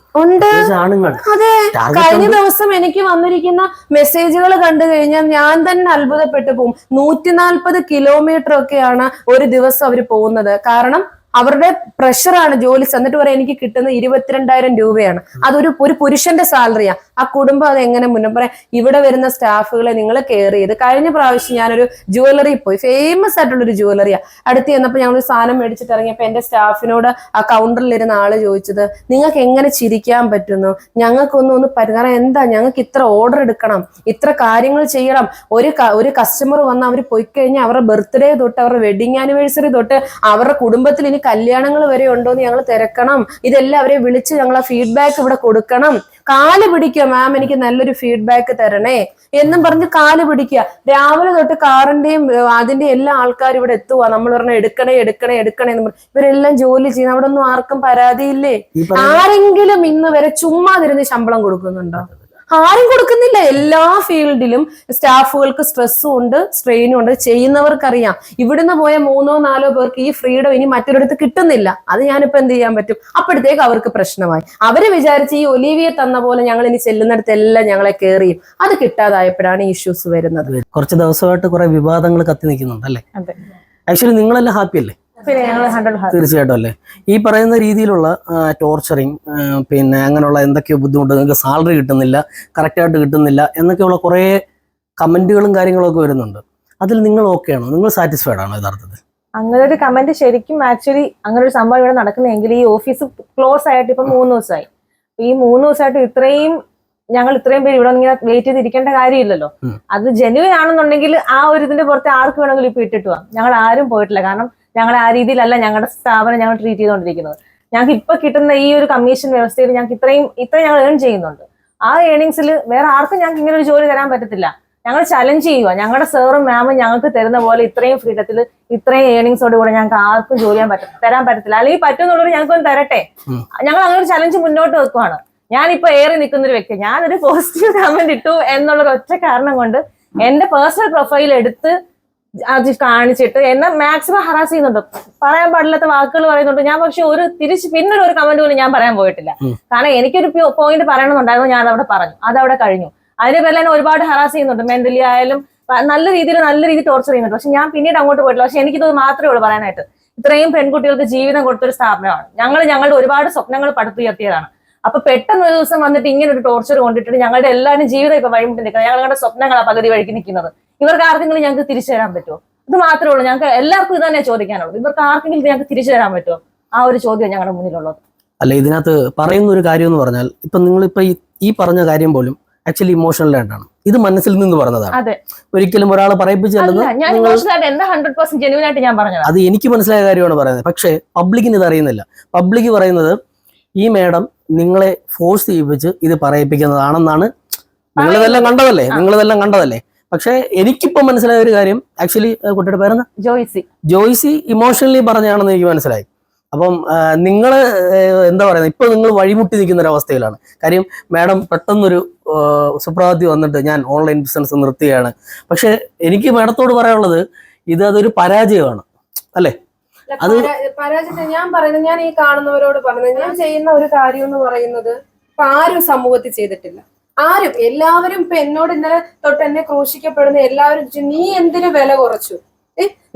ആണുങ്ങൾ. അതെ, കഴിഞ്ഞ ദിവസം എനിക്ക് വന്നിരിക്കുന്ന മെസ്സേജുകൾ കണ്ടു കഴിഞ്ഞാൽ ഞാൻ തന്നെ അത്ഭുതപ്പെട്ടു പോകും. 140 കിലോമീറ്റർ ഒക്കെയാണ് ഒരു ദിവസം അവർ പോകുന്നത്. കാരണം അവരുടെ പ്രഷറാണ് ജോലി. എന്നിട്ട് പറയാം എനിക്ക് കിട്ടുന്ന 22,000 രൂപയാണ്. അതൊരു പുരുഷന്റെ സാലറിയാ. ആ കുടുംബം അത് എങ്ങനെ മുന്നേ പറയാം? ഇവിടെ വരുന്ന സ്റ്റാഫുകളെ നിങ്ങൾ കെയർ ചെയ്ത്. കഴിഞ്ഞ പ്രാവശ്യം ഞാനൊരു ജുവലറി പോയി, ഫേമസ് ആയിട്ടുള്ളൊരു ജുവലറിയാ. അടുത്ത് ചെന്നപ്പോൾ ഞങ്ങൾ സാധനം മേടിച്ചിട്ട് ഇറങ്ങിയപ്പോൾ എന്റെ സ്റ്റാഫിനോട് ആ കൗണ്ടറിൽ ഇരുന്ന ആള് ചോദിച്ചത്, നിങ്ങൾക്ക് എങ്ങനെ ചിരിക്കാൻ പറ്റുന്നു? ഞങ്ങൾക്കൊന്നും കാരണം എന്താ, ഞങ്ങൾക്ക് ഇത്ര ഓർഡർ എടുക്കണം, ഇത്ര കാര്യങ്ങൾ ചെയ്യണം. ഒരു കസ്റ്റമർ വന്ന് അവർ പോയി കഴിഞ്ഞാൽ അവരുടെ ബർത്ത്ഡേ തൊട്ട് അവരുടെ വെഡിങ് ആനിവേഴ്സറി തൊട്ട് അവരുടെ കുടുംബത്തിൽ ഇനി കല്യാണങ്ങൾ വരെ ഉണ്ടോന്ന് ഞങ്ങൾ തിരക്കണം. ഇതെല്ലാം അവരെ വിളിച്ച് ഞങ്ങൾ ആ ഫീഡ്ബാക്ക് ഇവിടെ കൊടുക്കണം. കാല് പിടിക്കുക, മാം എനിക്ക് നല്ലൊരു ഫീഡ്ബാക്ക് തരണേ എന്നും പറഞ്ഞ് കാല് പിടിക്കുക. രാവിലെ തൊട്ട് കാറിന്റെയും അതിന്റെ എല്ലാ ആൾക്കാരും ഇവിടെ എത്തുക. നമ്മൾ പറഞ്ഞ എടുക്കണേ എന്ന് പറഞ്ഞു. ഇവരെല്ലാം ജോലി ചെയ്യുന്ന അവിടെ ഒന്നും ആർക്കും പരാതിയില്ലേ? ആരെങ്കിലും ഇന്ന് വരെ ചുമ്മാതിരുന്ന് ശമ്പളം കൊടുക്കുന്നുണ്ടോ? ആരും കൊടുക്കുന്നില്ല. എല്ലാ ഫീൽഡിലും സ്റ്റാഫുകൾക്ക് സ്ട്രെസ്സും ഉണ്ട്, സ്ട്രെയിനും ഉണ്ട്. ചെയ്യുന്നവർക്കറിയാം ഇവിടുന്ന് പോയ 3 or 4 പേർക്ക് ഈ ഫ്രീഡം ഇനി മറ്റൊരിടത്ത് കിട്ടുന്നില്ല. അത് ഞാനിപ്പോ എന്ത് ചെയ്യാൻ പറ്റും? അപ്പോഴത്തേക്ക് അവർക്ക് പ്രശ്നമായി. അവര് വിചാരിച്ച് ഈ ഒലിവിയെ തന്ന പോലെ ഞങ്ങൾ ഇനി ചെല്ലുന്നിടത്തെല്ലാം ഞങ്ങളെ കെയർ ചെയ്യും. അത് കിട്ടാതായപ്പോഴാണ് ഇഷ്യൂസ് വരുന്നത്. കുറച്ച് ദിവസമായിട്ട് കുറെ വിവാദങ്ങൾ കത്തി നിൽക്കുന്നുണ്ട് അല്ലേ? ആക്ച്വലി നിങ്ങളെല്ലാം ഹാപ്പി അല്ലേ? തീർച്ചയായിട്ടും അല്ലേ? ഈ പറയുന്ന രീതിയിലുള്ള ടോർച്ചറിങ്, പിന്നെ അങ്ങനെയുള്ള എന്തൊക്കെയോ ബുദ്ധിമുട്ട്, നിങ്ങൾക്ക് സാലറി കിട്ടുന്നില്ല, കറക്റ്റായിട്ട് കിട്ടുന്നില്ല എന്നൊക്കെയുള്ള കുറേ കമന്റുകളും കാര്യങ്ങളൊക്കെ വരുന്നുണ്ട്. അതിൽ നിങ്ങൾ ഓക്കെ ആണോ? നിങ്ങൾ സാറ്റിസ്ഫൈഡ് ആണോ യഥാർത്ഥത്തിൽ? അങ്ങനെ ഒരു കമന്റ് ശരിക്കും ആക്ച്വലി അങ്ങനെ ഒരു സംഭവം ഇവിടെ നടക്കുന്നെങ്കിൽ ഈ ഓഫീസ് ക്ലോസ് ആയിട്ട് ഇപ്പൊ 3 ദിവസമായി. ഈ 3 ദിവസമായിട്ട് ഞങ്ങൾ ഇത്രയും പേര് ഇവിടെ ഇങ്ങനെ വെയിറ്റ് ചെയ്തിരിക്കേണ്ട കാര്യമില്ലല്ലോ. അത് ജെന്യുവൻ ആണെന്നുണ്ടെങ്കിൽ ആ ഒരു ഇതിന്റെ പുറത്ത് ആർക്ക് വേണമെങ്കിലും ഇപ്പൊ ഇട്ടിട്ട് പോവാം. ഞങ്ങൾ ആരും പോയിട്ടില്ല. കാരണം ഞങ്ങൾ ആ രീതിയിലല്ല ഞങ്ങളുടെ സ്ഥാപനം ഞങ്ങൾ ട്രീറ്റ് ചെയ്തുകൊണ്ടിരിക്കുന്നത്. ഞങ്ങൾക്ക് ഇപ്പൊ കിട്ടുന്ന ഈ ഒരു കമ്മീഷൻ വ്യവസ്ഥയിൽ ഞങ്ങൾക്ക് ഇത്രയും ഞങ്ങൾ ഏൺ ചെയ്യുന്നുണ്ട്. ആ ഏണിങ്സിൽ വേറെ ആർക്കും ഞങ്ങൾക്ക് ഇങ്ങനെ ഒരു ജോലി തരാൻ പറ്റത്തില്ല. ഞങ്ങൾ ചലഞ്ച് ചെയ്യുക. ഞങ്ങളുടെ സാറും മാമും ഞങ്ങൾക്ക് തരുന്ന പോലെ ഇത്രയും ഫ്രീഡത്തിൽ ഇത്രയും ഏണിങ്സോട് കൂടെ ഞങ്ങൾക്ക് ആർക്കും ജോലി തരാൻ പറ്റത്തില്ല. അല്ലെങ്കിൽ പറ്റുന്നുള്ളവർ ഞങ്ങൾക്കൊന്ന് തരട്ടെ. ഞങ്ങൾ അങ്ങനെ ഒരു ചലഞ്ച് മുന്നോട്ട് വെക്കുവാണ്. ഞാനിപ്പോ ഏറി നിൽക്കുന്ന ഒരു വ്യക്തി, ഞാനൊരു പോസിറ്റീവ് കമന്റ് ഇട്ടു എന്നുള്ളൊരു ഒറ്റ കാരണം കൊണ്ട് എന്റെ പേഴ്സണൽ പ്രൊഫൈൽ എടുത്ത് അത് കാണിച്ചിട്ട് എന്നെ മാക്സിമം ഹറാസ് ചെയ്യുന്നുണ്ട്. പറയാൻ പാടില്ലാത്ത വാക്കുകൾ പറയുന്നുണ്ട്. ഞാൻ പക്ഷെ പിന്നീട് ഒരു കമന്റ് പോലും ഞാൻ പറയാൻ പോയിട്ടില്ല. കാരണം എനിക്കൊരു പോയിന്റ് പറയണമെന്നുണ്ടായിരുന്നു, ഞാൻ അതവിടെ പറഞ്ഞു, അതവിടെ കഴിഞ്ഞു. അതിന്റെ പേരിൽ തന്നെ ഒരുപാട് ഹറാസ് ചെയ്യുന്നുണ്ട്. മെന്റലി ആയാലും നല്ല രീതിയിൽ ടോർച്ചർ ചെയ്യുന്നുണ്ട്. പക്ഷെ ഞാൻ പിന്നീട് അങ്ങോട്ട് പോയിട്ടില്ല. പക്ഷെ എനിക്കിത് മാത്രമേ ഉള്ളൂ പറയാനായിട്ട്. ഇത്രയും പെൺകുട്ടികൾക്ക് ജീവിതം കൊടുത്തൊരു സ്ഥാപനമാണ്. ഞങ്ങളുടെ ഒരുപാട് സ്വപ്നങ്ങൾ പടുത്തുയർത്തിയതാണ്. അപ്പൊ പെട്ടെന്ന് ഒരു ദിവസം വന്നിട്ട് ഇങ്ങനെ ഒരു ടോർച്ചർ കൊണ്ടിട്ട് ഞങ്ങളുടെ എല്ലാവരും ജീവിതം ഇപ്പൊ വഴിമുട്ടി നിൽക്കുന്നത്. ഞങ്ങളുടെ സ്വപ്നങ്ങളാണ് പകുതി വഴിക്ക് നിൽക്കുന്നത്. ഇവർക്ക് ആർക്കെങ്കിലും ഞങ്ങൾക്ക് തിരിച്ചു തരാൻ പറ്റുമോ? ഇത് മാത്രമേ ഉള്ളൂ. ഞങ്ങൾക്ക് എല്ലാവർക്കും ഇത് തന്നെ ചോദിക്കാനുള്ളൂ. ഇവർക്ക് ആർക്കെങ്കിലും ഞങ്ങൾക്ക് തിരിച്ചു തരാൻ പറ്റുമോ? ആ ഒരു ചോദ്യം ഞങ്ങളുടെ മുന്നിലുള്ളത്. അല്ല, ഇതിനകത്ത് പറയുന്ന ഒരു കാര്യം എന്ന് പറഞ്ഞാൽ ഇപ്പൊ നിങ്ങളിപ്പോ ഈ പറഞ്ഞ കാര്യം പോലും ആക്ച്വലി ഇമോഷണൽ ആയിട്ടാണ്. ഇത് മനസ്സിൽ നിന്ന് പറഞ്ഞതാണ്. അതെ, ഒരിക്കലും ഒരാളെ പറയിപ്പിച്ചല്ലെന്ന് ഞാൻ ഇമോഷണൽ ആയിട്ട് എന്താ 100% ജെന്യൂൻ ആയിട്ട് ഞാൻ പറഞ്ഞത്. അത് എനിക്ക് മനസ്സിലായ കാര്യമാണ് പറയുന്നത്. പക്ഷേ പബ്ലിക്കിന് ഇത് അറിയുന്നില്ല. പബ്ലിക് പറയുന്നത് ഈ മേഡം നിങ്ങളെ ഫോഴ്സ് ചെയ്യിപ്പിച്ച് ഇത് പറയിപ്പിക്കുന്നതാണെന്നാണ്. നിങ്ങളിതെല്ലാം കണ്ടതല്ലേ. പക്ഷെ എനിക്കിപ്പോ മനസ്സിലായ ഒരു കാര്യം, ആക്ച്വലി കുട്ടിയുടെ പേരെന്താ? ജോയ്സി ഇമോഷണലി പറഞ്ഞാണെന്ന് എനിക്ക് മനസ്സിലായി. അപ്പം നിങ്ങള് എന്താ പറയുന്നത്, ഇപ്പൊ നിങ്ങൾ വഴിമുട്ടി നിൽക്കുന്ന ഒരു അവസ്ഥയിലാണ്. കാര്യം മാഡം പെട്ടെന്നൊരു സുപ്രഭാതത്തിൽ വന്നിട്ട് ഞാൻ ഓൺലൈൻ ബിസിനസ് നിർത്തുകയാണ്. പക്ഷെ എനിക്ക് മാഡത്തോട് പറയാനുള്ളത് അതൊരു പരാജയമാണ് അല്ലേ? അത് പരാജയത്തെ ഞാൻ ഈ കാണുന്നവരോട് പറഞ്ഞത്, ഞാൻ ചെയ്യുന്ന ഒരു കാര്യം എന്ന് പറയുന്നത് ഇപ്പൊ ആരും സമൂഹത്തിൽ ചെയ്തിട്ടില്ല. എല്ലാവരും ഇപ്പൊ എന്നോട് ഇന്നലെ തൊട്ട് എന്നെ ക്രൂശിക്കപ്പെടുന്ന എല്ലാവരും നീ എന്തിനു വില കുറച്ചു?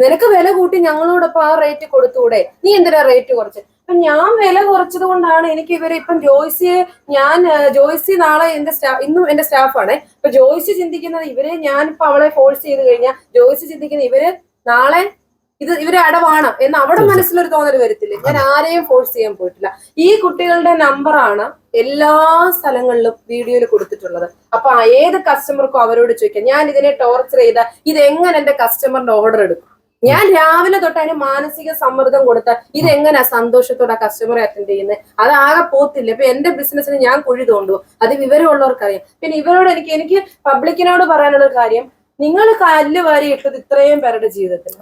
നിനക്ക് വില കൂട്ടി ഞങ്ങളോടൊപ്പം ആ റേറ്റ് കൊടുത്തൂടെ? നീ എന്തിനാ റേറ്റ് കുറച്ച്? അപ്പൊ ഞാൻ വില കുറച്ചത് കൊണ്ടാണ് എനിക്ക് ഇവരെ ഇപ്പം ജോയ്സി നാളെ ഇന്നും എന്റെ സ്റ്റാഫാണ്. ഇപ്പൊ ജോയ്സി ചിന്തിക്കുന്നത് ഞാനിപ്പോ അവളെ ഫോഴ്സ് ചെയ്ത് കഴിഞ്ഞാൽ ജോയ്സി ചിന്തിക്കുന്നത് നാളെ ഇവരെ അടവാണ് എന്ന് അവിടെ മനസ്സിലൊരു തോന്നൽ വരത്തില്ലേ? ഞാൻ ആരെയും ഫോഴ്സ് ചെയ്യാൻ പോയിട്ടില്ല. ഈ കുട്ടികളുടെ നമ്പറാണ് എല്ലാ സ്ഥലങ്ങളിലും വീഡിയോയിൽ കൊടുത്തിട്ടുള്ളത്. അപ്പൊ ഏത് കസ്റ്റമർക്കും അവരോട് ചോദിക്കാം, ഞാൻ ഇതിനെ ടോർച്ചർ ചെയ്ത ഇതെങ്ങനെ എന്റെ കസ്റ്റമറിന്റെ ഓർഡർ എടുക്കും? ഞാൻ രാവിലെ തൊട്ട് അതിന് മാനസിക സമ്മർദ്ദം കൊടുത്ത ഇതെങ്ങനെ സന്തോഷത്തോടെ കസ്റ്റമറെ അറ്റൻഡ് ചെയ്യുന്നത്? അതാകെ പോത്തില്ല. ഇപ്പൊ എന്റെ ബിസിനസ്സിന് ഞാൻ കുഴി തോണ്ടുവോ? അത് വിവരമുള്ളവർക്കറിയാം. പിന്നെ ഇവരോട് എനിക്ക് പബ്ലിക്കിനോട് പറയാനുള്ള കാര്യം, നിങ്ങൾ കല്ല് വാരി ഇട്ടത് ഇത്രയും പേരുടെ ജീവിതത്തിൽ.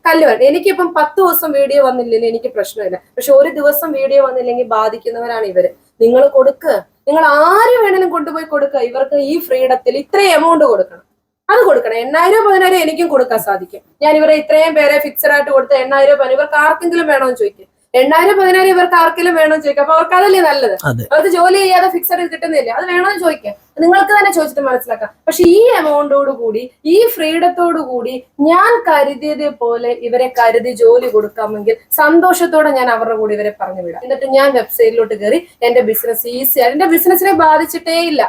കല്ല് വാരി എനിക്കിപ്പം 10 ദിവസം വീഡിയോ വന്നില്ലെങ്കിൽ എനിക്ക് പ്രശ്നമില്ല. പക്ഷെ ഒരു ദിവസം വീഡിയോ വന്നില്ലെങ്കിൽ ബാധിക്കുന്നവരാണ് ഇവര്. നിങ്ങൾ നിങ്ങൾ ആര് വേണേലും കൊണ്ടുപോയി കൊടുക്കുക. ഇവർക്ക് ഈ ഫ്രീഡത്തിൽ ഇത്രയും എമൗണ്ട് കൊടുക്കണം. അത് കൊടുക്കണം. 8,000 10,000 എനിക്കും കൊടുക്കാൻ സാധിക്കും. ഞാൻ ഇവരെ ഇത്രയും പേരെ ഫിക്സഡ് ആയിട്ട് കൊടുത്ത 8,000 ഇവർക്ക് ആർക്കെങ്കിലും വേണമെന്ന് ചോദിക്കും. 8,000 10,000 ഇവർക്ക് ആർക്കെങ്കിലും വേണമെന്ന് ചോദിക്കാം. അപ്പൊ അവർക്ക് അതല്ലേ നല്ലത്? അവർക്ക് ജോലി ചെയ്യാതെ ഫിക്സഡ് കിട്ടുന്നില്ല. അത് വേണമെന്ന് ചോദിക്കാം. നിങ്ങൾക്ക് തന്നെ ചോദിച്ചിട്ട് മനസ്സിലാക്കാം. പക്ഷെ ഈ എമൗണ്ടോട് കൂടി ഈ ഫ്രീഡത്തോടു കൂടി ഞാൻ കരുതിയത് പോലെ ഇവരെ കരുതി ജോലി കൊടുക്കാമെങ്കിൽ സന്തോഷത്തോടെ ഞാൻ അവരുടെ കൂടി ഇവരെ പറഞ്ഞു വിടാം. എന്നിട്ട് ഞാൻ വെബ്സൈറ്റിലോട്ട് കയറി എന്റെ ബിസിനസ് ഈസിയാണ്. എന്റെ ബിസിനസിനെ ബാധിച്ചിട്ടേ ഇല്ല.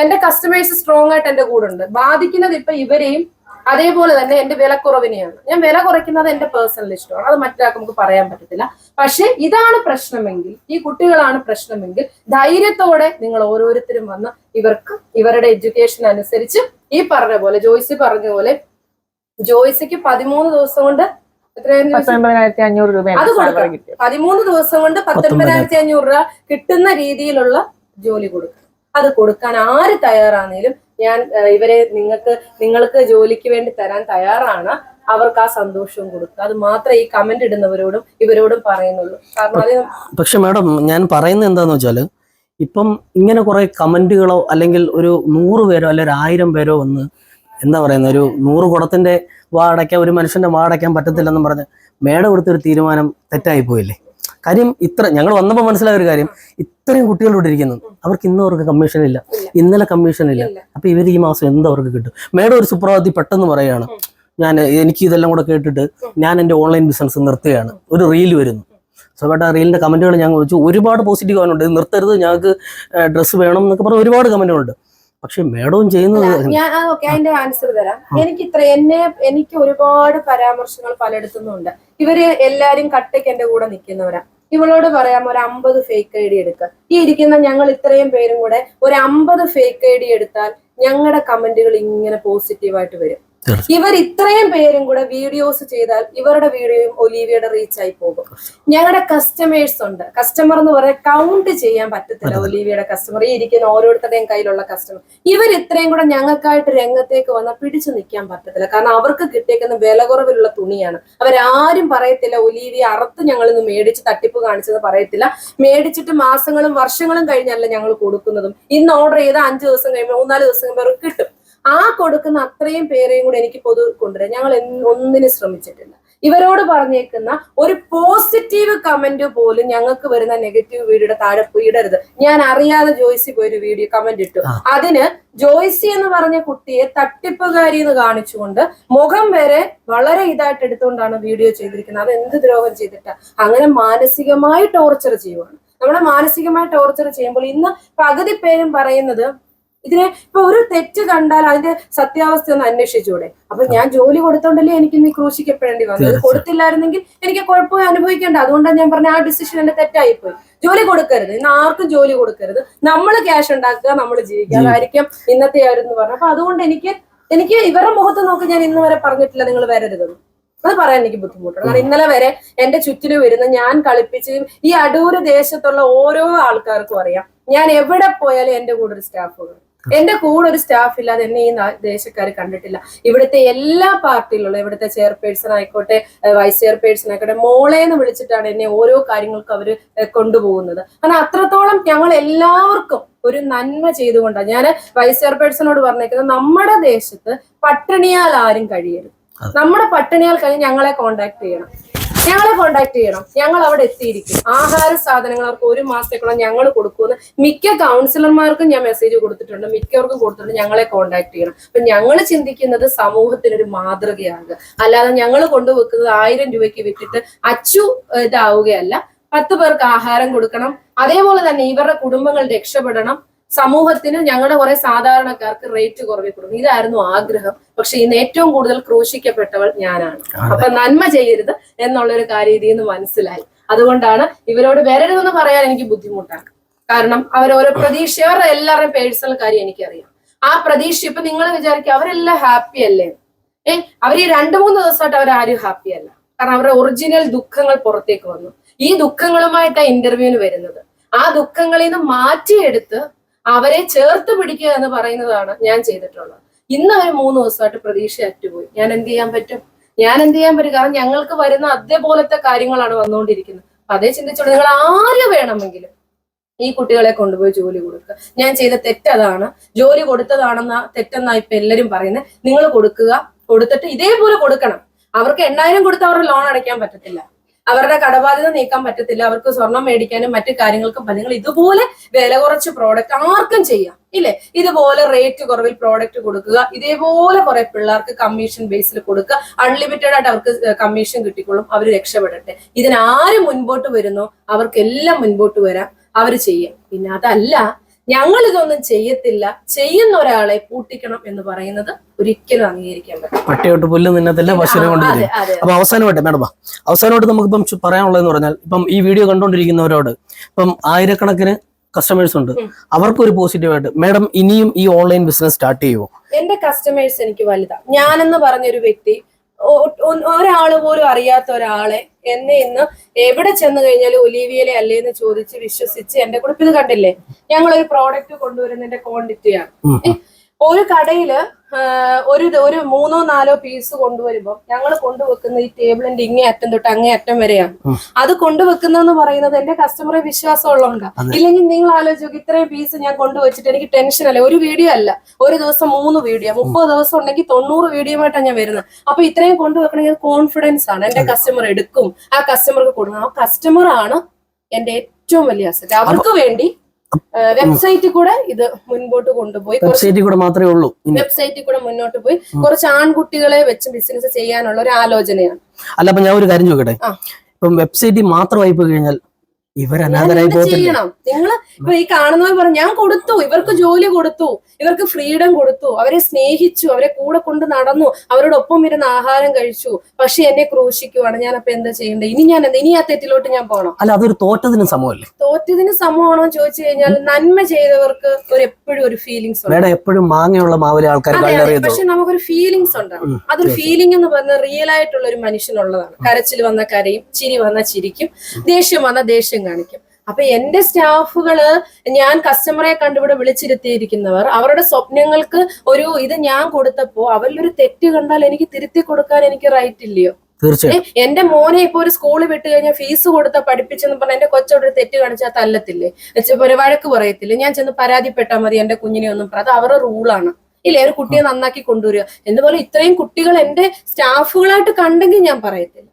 എന്റെ കസ്റ്റമേഴ്സ് സ്ട്രോങ് ആയിട്ട് എന്റെ കൂടെ ഉണ്ട്. ബാധിക്കുന്നത് ഇപ്പൊ ഇവരെയും അതേപോലെ തന്നെ എന്റെ വിലക്കുറവിനെയാണ്. ഞാൻ വില കുറയ്ക്കുന്നത് എന്റെ പേഴ്സണൽ ഇഷ്ടമാണ്. അത് മറ്റൊരാൾക്ക് നമുക്ക് പറയാൻ പറ്റത്തില്ല. പക്ഷെ ഇതാണ് പ്രശ്നമെങ്കിൽ, ഈ കുട്ടികളാണ് പ്രശ്നമെങ്കിൽ, ധൈര്യത്തോടെ നിങ്ങൾ ഓരോരുത്തരും വന്ന് ഇവരുടെ എഡ്യൂക്കേഷൻ അനുസരിച്ച് ഈ പറഞ്ഞ പോലെ ജോയ്സി പറഞ്ഞ പോലെ ജോയ്സിക്ക് 13 ദിവസം കൊണ്ട് 19,500 രൂപ അത് കൊടുക്കാം. 13 ദിവസം കൊണ്ട് 19,500 രൂപ കിട്ടുന്ന രീതിയിലുള്ള ജോലി കൊടുക്കും. അത് കൊടുക്കാൻ ആര് തയ്യാറാണെങ്കിലും ഞാൻ നിങ്ങൾക്ക് ജോലിക്ക് വേണ്ടി തരാൻ തയ്യാറാണ്. അവർക്ക് ആ സന്തോഷവും കൊടുക്കുക. അത് മാത്രമേ ഈ കമന്റ് ഇടുന്നവരോടും ഇവരോടും പറയുന്നുള്ളൂ. കാരണം പക്ഷെ മാഡം, ഞാൻ പറയുന്നത് എന്താന്ന് വെച്ചാല്, ഇപ്പം ഇങ്ങനെ കുറെ കമന്റുകളോ അല്ലെങ്കിൽ ഒരു 100 പേരോ അല്ലെങ്കിൽ 1000 പേരോ വന്ന് എന്താ പറയുന്ന ഒരു 100 കുടത്തിന്റെ വാടയ്ക്കാൻ ഒരു മനുഷ്യന്റെ വാടയ്ക്കാൻ പറ്റത്തില്ലെന്നും പറഞ്ഞ് മേഡം എടുത്തൊരു തീരുമാനം തെറ്റായി പോയില്ലേ? കാര്യം ഞങ്ങൾ വന്നപ്പോൾ മനസ്സിലായ ഒരു കാര്യം, ഇത്രയും കുട്ടികളോട് ഇരിക്കുന്നു, അവർക്ക് ഇന്ന് അവർക്ക് കമ്മീഷൻ ഇല്ല, ഇന്നലെ കമ്മീഷൻ ഇല്ല. അപ്പൊ ഇവർ ഈ മാസം എന്താ അവർക്ക് കിട്ടും? മേഡം ഒരു സുപ്രഭാതത്തിൽ പെട്ടെന്ന് പറയുകയാണ്, എനിക്ക് ഇതെല്ലാം കൂടെ കേട്ടിട്ട് ഞാൻ എൻ്റെ ഓൺലൈൻ ബിസിനസ് നിർത്തുകയാണ്. ഒരു റീൽ വരുന്നു. സോ ബട്ട് ആ റീലിന്റെ കമന്റുകൾ ഞാൻ ചോദിച്ചു. ഒരുപാട് പോസിറ്റീവ് കമന്റുണ്ട്. നിർത്തരുത്, ഞങ്ങൾക്ക് ഡ്രസ്സ് വേണം എന്നൊക്കെ പറഞ്ഞ ഒരുപാട് കമന്റുകളുണ്ട്. പക്ഷെ മേഡവും ചെയ്യുന്നത് അതിന്റെ ആൻസർ തരാം. എനിക്ക് ഒരുപാട് പരാമർശങ്ങൾ പലയിടത്തുനിന്നുണ്ട്. ഇവര് എല്ലാരും കട്ടയ്ക്ക് എന്റെ കൂടെ നിൽക്കുന്നവരാ. ഇവളോട് പറയാം, ഒരു 50 ഫേക്ക് ഐ ഡി എടുക്കുക. ഈ ഇരിക്കുന്ന ഞങ്ങൾ ഇത്രയും പേരും കൂടെ ഒരു 50 ഫേക്ക് ഐ ഡി എടുത്താൽ ഞങ്ങളുടെ കമന്റുകൾ ഇങ്ങനെ പോസിറ്റീവായിട്ട് വരും. ഇവർ ഇത്രയും പേരും കൂടെ വീഡിയോസ് ചെയ്താൽ ഇവരുടെ വീഡിയോയും ഒലീവിയുടെ റീച്ച് ആയി പോകും. ഞങ്ങളുടെ കസ്റ്റമേഴ്സ് ഉണ്ട്. കസ്റ്റമർ എന്ന് പറയാൻ കൗണ്ട് ചെയ്യാൻ പറ്റത്തില്ല. ഒലീവിയുടെ കസ്റ്റമർ, ഈ ഇരിക്കുന്ന ഓരോരുത്തരുടെയും കയ്യിലുള്ള കസ്റ്റമർ, ഇവർ ഇത്രയും കൂടെ ഞങ്ങൾക്കായിട്ട് രംഗത്തേക്ക് വന്നാൽ പിടിച്ചു നിൽക്കാൻ പറ്റത്തില്ല. കാരണം അവർക്ക് കിട്ടിയേക്കുന്ന വില കുറവിലുള്ള തുണിയാണ്. അവരാരും പറയത്തില്ല ഒലീവിയെ അറുത്ത് ഞങ്ങളിന്ന് മേടിച്ച് തട്ടിപ്പ് കാണിച്ചെന്ന് പറയത്തില്ല. മേടിച്ചിട്ട് മാസങ്ങളും വർഷങ്ങളും കഴിഞ്ഞല്ല ഞങ്ങൾ കൊടുക്കുന്നതും. ഇന്ന് ഓർഡർ ചെയ്ത 5 ദിവസം കഴിയുമ്പോൾ 3-4 ദിവസം കഴിയുമ്പോൾ അവർക്ക് കിട്ടും. ആ കൊടുക്കുന്ന അത്രയും പേരെയും കൂടെ എനിക്ക് പൊതു കൊണ്ടുവരാം. ഞങ്ങൾ ഒന്നിനും ശ്രമിച്ചിട്ടില്ല. ഇവരോട് പറഞ്ഞേക്കുന്ന ഒരു പോസിറ്റീവ് കമന്റ് പോലും ഞങ്ങൾക്ക് വരുന്ന നെഗറ്റീവ് വീഡിയോയുടെ താഴെ ഇടരുത്. ഞാൻ അറിയാതെ ജോയ്സി പോയൊരു വീഡിയോ കമന്റ് ഇട്ടു. അതിന് ജോയ്സി എന്ന് പറഞ്ഞ കുട്ടിയെ തട്ടിപ്പുകാരി എന്ന് കാണിച്ചുകൊണ്ട് മുഖം വരെ വളരെ ഇതായിട്ട് എടുത്തുകൊണ്ടാണ് വീഡിയോ ചെയ്തിരിക്കുന്നത്. അത് എന്ത് ദ്രോഹം ചെയ്തിട്ടാ? അങ്ങനെ മാനസികമായി ടോർച്ചർ ചെയ്യുവാണ്. നമ്മളെ മാനസികമായി ടോർച്ചർ ചെയ്യുമ്പോൾ ഇന്ന് പകുതി പേരും പറയുന്നത് ഇതിനെ ഇപ്പൊ ഒരു തെറ്റ് കണ്ടാൽ അതിന്റെ സത്യാവസ്ഥ ഒന്ന് അന്വേഷിച്ചൂടെ? അപ്പൊ ഞാൻ ജോലി കൊടുത്തോണ്ടല്ലേ എനിക്ക് ഇന്ന് ക്രൂശിക്കപ്പെടേണ്ടി വന്നത്. കൊടുത്തില്ലായിരുന്നെങ്കിൽ എനിക്ക് കുഴപ്പമായി അനുഭവിക്കേണ്ട. അതുകൊണ്ടാണ് ഞാൻ പറഞ്ഞ ആ ഡിസിഷൻ എന്റെ തെറ്റായിപ്പോയി. ജോലി കൊടുക്കരുത്, ഇന്ന് ആർക്കും ജോലി കൊടുക്കരുത്. നമ്മൾ ക്യാഷ് ഉണ്ടാക്കുക, നമ്മൾ ജീവിക്കുക, അതായിരിക്കും ഇന്നത്തെ ആരെന്ന് പറഞ്ഞു. അപ്പൊ അതുകൊണ്ട് എനിക്ക് ഇവരുടെ മുഖത്ത് നോക്കി ഞാൻ ഇന്ന് വരെ പറഞ്ഞിട്ടില്ല നിങ്ങൾ വരരുതെന്ന്. അത് പറയാൻ എനിക്ക് ബുദ്ധിമുട്ടാണ്. കാരണം ഇന്നലെ വരെ എന്റെ ചുറ്റിനും വരുന്ന ഞാൻ കളിപ്പിച്ച് ഈ അടൂര് ദേശത്തുള്ള ഓരോ ആൾക്കാർക്കും അറിയാം ഞാൻ എവിടെ പോയാലും എന്റെ കൂടെ ഒരു സ്റ്റാഫ് എന്റെ കൂടെ ഒരു സ്റ്റാഫ് ഇല്ലാതെ എന്നെ ഈ ദേശക്കാർ കണ്ടിട്ടില്ല. ഇവിടുത്തെ എല്ലാ പാർട്ടിയിലുള്ള ഇവിടുത്തെ ചെയർപേഴ്സൺ ആയിക്കോട്ടെ, വൈസ് ചെയർപേഴ്സൺ ആയിക്കോട്ടെ, മോളേന്ന് വിളിച്ചിട്ടാണ് എന്നെ ഓരോ കാര്യങ്ങൾക്കും അവര് കൊണ്ടുപോകുന്നത്. കാരണം അത്രത്തോളം ഞങ്ങൾ എല്ലാവർക്കും ഒരു നന്മ ചെയ്തുകൊണ്ടാണ്. ഞാൻ വൈസ് ചെയർപേഴ്സണോട് പറഞ്ഞേക്കുന്നത് നമ്മുടെ ദേശത്ത് പട്ടിണിയാൽ ആരും കഴിയരുത്. നമ്മുടെ പട്ടിണിയാൽ കഴിഞ്ഞ് ഞങ്ങളെ കോണ്ടാക്ട് ചെയ്യണം. ഞങ്ങൾ അവിടെ എത്തിയിരിക്കും. ആഹാര സാധനങ്ങൾ അവർക്ക് 1 മാസത്തേക്കുള്ള ഞങ്ങൾ കൊടുക്കുമെന്ന് മിക്ക കൗൺസിലർമാർക്കും ഞാൻ മെസ്സേജ് കൊടുത്തിട്ടുണ്ട്, മിക്കവർക്കും കൊടുത്തിട്ടുണ്ട്. ഞങ്ങളെ കോണ്ടാക്ട് ചെയ്യണം. അപ്പൊ ഞങ്ങൾ ചിന്തിക്കുന്നത് സമൂഹത്തിനൊരു മാതൃകയാകുക, അല്ലാതെ ഞങ്ങൾ കൊണ്ടുവെക്കുന്നത് 1000 രൂപയ്ക്ക് വിറ്റിട്ട് അച്ചു ഇതാവുകയല്ല. 10 പേർക്ക് ആഹാരം കൊടുക്കണം. അതേപോലെ തന്നെ ഇവരുടെ കുടുംബങ്ങൾ രക്ഷപ്പെടണം. സമൂഹത്തിന് ഞങ്ങളുടെ കുറെ സാധാരണക്കാർക്ക് റേറ്റ് കുറവി കൊടുക്കും. ഇതായിരുന്നു ആഗ്രഹം. പക്ഷെ ഇന്ന് ഏറ്റവും കൂടുതൽ ക്രൂശിക്കപ്പെട്ടവൾ ഞാനാണ്. അപ്പൊ നന്മ ചെയ്യരുത് എന്നുള്ളൊരു കാര്യം ഇതിൽ നിന്ന് മനസ്സിലായി. അതുകൊണ്ടാണ് ഇവരോട് വരരുതെന്ന് പറയാൻ എനിക്ക് ബുദ്ധിമുട്ടാണ്. കാരണം അവരോരോ പ്രതീക്ഷ, അവരുടെ എല്ലാവരുടെയും പേഴ്സണൽ കാര്യം എനിക്കറിയാം. ആ പ്രതീക്ഷ ഇപ്പൊ നിങ്ങൾ വിചാരിക്കുക അവരെല്ലാം ഹാപ്പി അല്ലേ? അവർ ഈ 2-3 ദിവസമായിട്ട് അവരാരും ഹാപ്പി അല്ല. കാരണം അവരുടെ ഒറിജിനൽ ദുഃഖങ്ങൾ പുറത്തേക്ക് വന്നു. ഈ ദുഃഖങ്ങളുമായിട്ടാണ് ഇന്റർവ്യൂവിന് വരുന്നത്. ആ ദുഃഖങ്ങളിൽ നിന്ന് മാറ്റിയെടുത്ത് അവരെ ചേർത്ത് പിടിക്കുക എന്ന് പറയുന്നതാണ് ഞാൻ ചെയ്തിട്ടുള്ളത്. ഇന്ന് അവർ 3 ദിവസമായിട്ട് പ്രതീക്ഷ അറ്റുപോയി. ഞാൻ എന്ത് ചെയ്യാൻ പറ്റും? കാരണം ഞങ്ങൾക്ക് വരുന്ന അതേപോലത്തെ കാര്യങ്ങളാണ് വന്നുകൊണ്ടിരിക്കുന്നത്. അതേ ചിന്തിച്ചോളൂ, നിങ്ങൾ ആര് വേണമെങ്കിലും ഈ കുട്ടികളെ കൊണ്ടുപോയി ജോലി കൊടുക്കുക. ഞാൻ ചെയ്ത തെറ്റതാണ്, ജോലി കൊടുത്തതാണെന്ന തെറ്റെന്നാ ഇപ്പൊ എല്ലാരും പറയുന്നത്. നിങ്ങൾ കൊടുത്തിട്ട് ഇതേപോലെ കൊടുക്കണം. അവർക്ക് 8000 കൊടുത്ത് അവരുടെ ലോൺ അടയ്ക്കാൻ പറ്റത്തില്ല, അവരുടെ കടബാധ്യത നീക്കാൻ പറ്റത്തില്ല, അവർക്ക് സ്വർണം മേടിക്കാനും മറ്റു കാര്യങ്ങൾക്കും. നിങ്ങൾ ഇതുപോലെ വില കുറച്ച് പ്രോഡക്റ്റ് ആർക്കും ചെയ്യാം ഇല്ലേ? ഇതുപോലെ റേറ്റ് കുറവിൽ പ്രോഡക്റ്റ് കൊടുക്കുക. ഇതേപോലെ കുറെ പിള്ളേർക്ക് കമ്മീഷൻ ബേസിൽ കൊടുക്കുക. അൺലിമിറ്റഡ് ആയിട്ട് അവർക്ക് കമ്മീഷൻ കിട്ടിക്കൊള്ളും. അവർ രക്ഷപ്പെടട്ടെ. ഇതിനാര് മുൻപോട്ട് വരുന്നോ അവർക്കെല്ലാം മുൻപോട്ട് വരാം, അവർ ചെയ്യാം. പിന്നെ അതല്ല ഞങ്ങൾ ഇതൊന്നും ചെയ്യത്തില്ല, ചെയ്യുന്ന ഒരാളെ പൂട്ടിക്കണം എന്ന് പറയുന്നത് ഒരിക്കലും അംഗീകരിക്കാൻ പറ്റില്ല. പട്ടിയോട്ട് പുല്ല് നിന്നതല്ല പശുവിനെ കൊണ്ട്. അപ്പൊ അവസാനമായിട്ട് നമുക്കിപ്പം പറയാനുള്ളതെന്ന് പറഞ്ഞാൽ, ഇപ്പം ഈ വീഡിയോ കണ്ടുകൊണ്ടിരിക്കുന്നവരോട് ഇപ്പം 1000-കണക്കിന് കസ്റ്റമേഴ്സ് ഉണ്ട്, അവർക്കൊരു പോസിറ്റീവായിട്ട് മാഡം ഇനിയും ഈ ഓൺലൈൻ ബിസിനസ് സ്റ്റാർട്ട് ചെയ്യുമോ? എന്റെ കസ്റ്റമേഴ്സ് എനിക്ക് വലുതാ. ഞാനെന്ന് പറഞ്ഞൊരു വ്യക്തി, ഒരാള് പോലും അറിയാത്ത ഒരാളെ എന്നെ ഇന്ന് എവിടെ ചെന്ന് കഴിഞ്ഞാലും ഒലീവിയയിലെ അല്ലേന്ന് ചോദിച്ച് വിശ്വസിച്ച് എന്റെ കൂടെ ഇത് കണ്ടില്ലേ, ഞങ്ങളൊരു പ്രോഡക്റ്റ് കൊണ്ടുവരുന്നതിന്റെ ക്വാണ്ടിറ്റിയാണ്. ഒരു കടയില് ഒരു 3-4 പീസ് കൊണ്ടുവരുമ്പോ ഞങ്ങൾ കൊണ്ടുവെക്കുന്ന ഈ ടേബിളിന്റെ ഇങ്ങേ അറ്റം തൊട്ട് അങ്ങേ അറ്റം വരെയാണ്. അത് കൊണ്ടുവെക്കുന്നതെന്ന് പറയുന്നത് എന്റെ കസ്റ്റമറെ വിശ്വാസം ഉള്ളതുകൊണ്ടാണ്. ഇല്ലെങ്കിൽ നിങ്ങൾ ആലോചിച്ചു, ഇത്രയും പീസ് ഞാൻ കൊണ്ടുവച്ചിട്ട് എനിക്ക് ടെൻഷൻ അല്ല. ഒരു വീഡിയോ അല്ല, ഒരു ദിവസം 3 വീഡിയോ, 30 ദിവസം ഉണ്ടെങ്കിൽ 90 വീഡിയോ ആയിട്ടാണ് ഞാൻ വരുന്നത്. അപ്പൊ ഇത്രയും കൊണ്ടുവെക്കണമെങ്കിൽ കോൺഫിഡൻസ് ആണ്. എന്റെ കസ്റ്റമർ എടുക്കും, ആ കസ്റ്റമർക്ക് കൊടുക്കും. ആ കസ്റ്റമർ ആണ് എന്റെ ഏറ്റവും വലിയ അസറ്റ്. അവർക്ക് വേണ്ടി വെബ്സൈറ്റിൽ കൂടെ ഇത് മുൻപോട്ട് കൊണ്ടുപോയി, വെബ്സൈറ്റിൽ കൂടെ മാത്രമേ ഉള്ളൂ. വെബ്സൈറ്റിൽ കൂടെ മുന്നോട്ട് പോയി കുറച്ച് ആൺകുട്ടികളെ വെച്ച് ബിസിനസ് ചെയ്യാനുള്ള ഒരു ആലോചനയാണ്. അല്ല, അപ്പൊ ഞാൻ ഒരു കാര്യം ചോദിക്കട്ടെ, ഇപ്പം വെബ്സൈറ്റിൽ മാത്രമായി പോയി കഴിഞ്ഞാൽ ഇവരനാഥരായി ചെയ്യണം. നിങ്ങൾ ഇപ്പൊ ഈ കാണുന്നവർ പറഞ്ഞു, ഞാൻ കൊടുത്തു, ഇവർക്ക് ജോലി കൊടുത്തു, ഇവർക്ക് ഫ്രീഡം കൊടുത്തു, അവരെ സ്നേഹിച്ചു, അവരെ കൂടെ കൊണ്ട് നടന്നു, അവരോടൊപ്പം ഇരുന്ന് ആഹാരം കഴിച്ചു. പക്ഷെ എന്നെ ക്രൂശിക്കുവാണ്. ഞാൻ അപ്പൊ എന്താ ചെയ്യേണ്ടത്? ഇനി ആ തെറ്റിലോട്ട് ഞാൻ പോകണം? അല്ല, അതൊരു തോറ്റതിന് സമമല്ലേ? തോറ്റതിന് സമമാണോ ചോദിച്ചു കഴിഞ്ഞാൽ, നന്മ ചെയ്തവർക്ക് എപ്പോഴും ഒരു ഫീലിങ്സ് ഉണ്ട്. എപ്പോഴും മാങ്ങയുള്ള മാവിലെ ആൾക്കാർ. പക്ഷെ നമുക്കൊരു ഫീലിങ്സ് ഉണ്ടാവും. അതൊരു ഫീലിംഗ് എന്ന് പറഞ്ഞാൽ റിയൽ ആയിട്ടുള്ള ഒരു മനുഷ്യനുള്ളതാണ്. കരച്ചിൽ വന്ന കരയും, ചിരി വന്ന ചിരിക്കും, ദേഷ്യം വന്ന ദേഷ്യം കാണിക്കും. അപ്പൊ എന്റെ സ്റ്റാഫുകള്, ഞാൻ കസ്റ്റമറെ കണ്ടിവിടെ വിളിച്ചിരുത്തിയിരിക്കുന്നവർ, അവരുടെ സ്വപ്നങ്ങൾക്ക് ഇത് ഞാൻ കൊടുത്തപ്പോ അവരിലൊരു തെറ്റ് കണ്ടാൽ എനിക്ക് തിരുത്തി കൊടുക്കാൻ എനിക്ക് റൈറ്റ് ഇല്ലയോ? എന്റെ മോനെ ഇപ്പൊ ഒരു സ്കൂളിൽ വിട്ട് കഴിഞ്ഞാൽ ഫീസ് കൊടുത്ത പഠിപ്പിച്ചെന്ന് പറഞ്ഞാൽ എന്റെ കൊച്ചോട് ഒരു തെറ്റ് കാണിച്ചാൽ തല്ലത്തില്ലേ, വഴക്ക് പറയത്തില്ലേ? ഞാൻ ചെന്ന് പരാതിപ്പെട്ടാൽ മതി എന്റെ കുഞ്ഞിനെ ഒന്നും. അത് അവരുടെ റൂളാണ്. ഇല്ലേ, ഒരു കുട്ടിയെ നന്നാക്കി കൊണ്ടുവരിക. എന്തുപോലെ ഇത്രയും കുട്ടികൾ എന്റെ സ്റ്റാഫുകളായിട്ട് കണ്ടെങ്കിൽ ഞാൻ പറയത്തില്ല.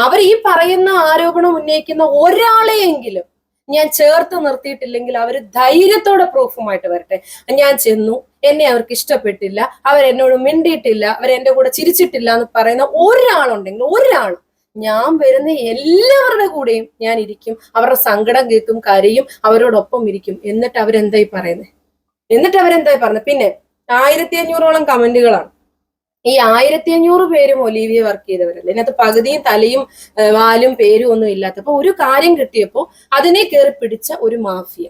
അവർ ഈ പറയുന്ന ആരോപണം ഉന്നയിക്കുന്ന ഒരാളെയെങ്കിലും ഞാൻ ചേർത്ത് നിർത്തിയിട്ടില്ലെങ്കിൽ അവർ ധൈര്യത്തോടെ പ്രൂഫുമായിട്ട് വരട്ടെ. ഞാൻ ചെന്നു, എന്നെ അവർക്ക് ഇഷ്ടപ്പെട്ടില്ല, അവരെന്നോട് മിണ്ടിയിട്ടില്ല, അവരെന്റെ കൂടെ ചിരിച്ചിട്ടില്ല എന്ന് പറയുന്ന ഒരാളുണ്ടെങ്കിൽ, ഒരാൾ, ഞാൻ വരുന്ന എല്ലാവരുടെ കൂടെയും ഞാൻ ഇരിക്കും, അവരുടെ സങ്കടം കേൾക്കും, കരയും, അവരോടൊപ്പം ഇരിക്കും. എന്നിട്ട് അവരെന്തായി പറയുന്നത്? പിന്നെ 1500ഓളം കമന്റുകളാണ്. ഈ 1500 പേരും ഒലീവിയ വർക്ക് ചെയ്തവരല്ലേ. ഇതിനകത്ത് പകുതിയും തലയും വാലും പേരും ഒന്നും ഇല്ലാത്തപ്പോ ഒരു കാര്യം കിട്ടിയപ്പോ അതിനെ കയറി പിടിച്ച ഒരു മാഫിയ,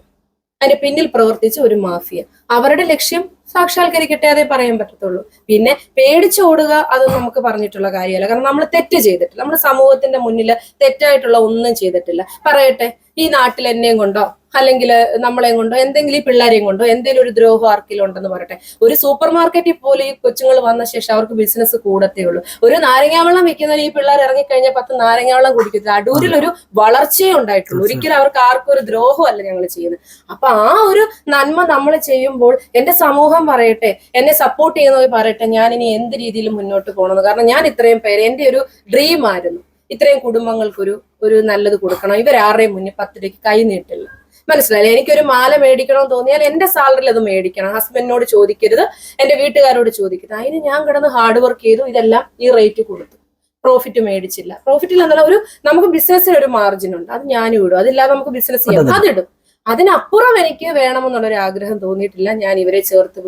അതിന്റെ പിന്നിൽ പ്രവർത്തിച്ച ഒരു മാഫിയ, അവരുടെ ലക്ഷ്യം സാക്ഷാത്കരിക്കട്ടെ, അതേ പറയാൻ പറ്റത്തുള്ളൂ. പിന്നെ പേടിച്ചോടുക അതൊന്നും നമുക്ക് പറഞ്ഞിട്ടുള്ള കാര്യമല്ല. കാരണം നമ്മൾ തെറ്റ് ചെയ്തിട്ടില്ല, നമ്മുടെ സമൂഹത്തിന്റെ മുന്നിൽ തെറ്റായിട്ടുള്ള ഒന്നും ചെയ്തിട്ടില്ല. പറയട്ടെ, ഈ നാട്ടിൽ എന്നെയും കൊണ്ടോ അല്ലെങ്കിൽ നമ്മളെയും കൊണ്ടോ എന്തെങ്കിലും ഈ പിള്ളേരെയും കൊണ്ടോ എന്തെങ്കിലും ഒരു ദ്രോഹം ആർക്കെങ്കിലും ഉണ്ടെന്ന് പറയട്ടെ. ഒരു സൂപ്പർ മാർക്കറ്റിൽ പോലും ഈ കൊച്ചുങ്ങൾ വന്ന ശേഷം അവർക്ക് ബിസിനസ് കൂടത്തേ ഉള്ളൂ. ഒരു നാരങ്ങാവെള്ളം വെക്കുന്നതിന് ഈ പിള്ളേർ ഇറങ്ങിക്കഴിഞ്ഞാൽ 10 നാരങ്ങാവെള്ളം കുടിക്കത്തില്ല. അടൂരിൽ ഒരു വളർച്ചയേ ഉണ്ടായിട്ടുള്ളൂ. ഒരിക്കലും അവർക്ക് ആർക്കും ഒരു ദ്രോഹമല്ല ഞങ്ങൾ ചെയ്യുന്നത്. അപ്പൊ ആ ഒരു നന്മ നമ്മൾ ചെയ്യുമ്പോൾ എന്റെ സമൂഹം പറയട്ടെ, എന്നെ സപ്പോർട്ട് ചെയ്യുന്നവർ പറയട്ടെ, ഞാൻ ഇനി എന്ത് രീതിയിൽ മുന്നോട്ട് പോകണമെന്ന്. കാരണം ഞാൻ ഇത്രയും പേര്, എന്റെ ഒരു ഡ്രീം ആയിരുന്നു ഇത്രയും കുടുംബങ്ങൾക്കൊരു നല്ലത് കൊടുക്കണം. ഇവരാരുടെയും മുന്നിൽ 10 രൂപയ്ക്ക് കൈ നീട്ടില്ല. മനസ്സിലായില്ലേ? എനിക്കൊരു മാല മേടിക്കണമെന്ന് തോന്നിയാൽ എന്റെ സാലറിയിൽ അത് മേടിക്കണം. ഹസ്ബൻഡിനോട് ചോദിക്കരുത്, എന്റെ വീട്ടുകാരോട് ചോദിക്കരുത്. അതിന് ഞാൻ കിടന്ന് ഹാർഡ് വർക്ക് ചെയ്തു, ഇതെല്ലാം ഈ റേറ്റ് കൊടുത്തു, പ്രോഫിറ്റ് മേടിച്ചില്ല. പ്രോഫിറ്റിൽ എന്നല്ല, നമുക്ക് ബിസിനസ്സിന് ഒരു മാർജിൻ ഉണ്ട്, അത് ഞാനും ഇടും. അതില്ലാതെ നമുക്ക് ബിസിനസ് ചെയ്യാം, അതിടും. അതിനപ്പുറം എനിക്ക് വേണമെന്നുള്ളൊരു ആഗ്രഹം തോന്നിയിട്ടില്ല. ഞാൻ ഇവരെ ചേർത്ത്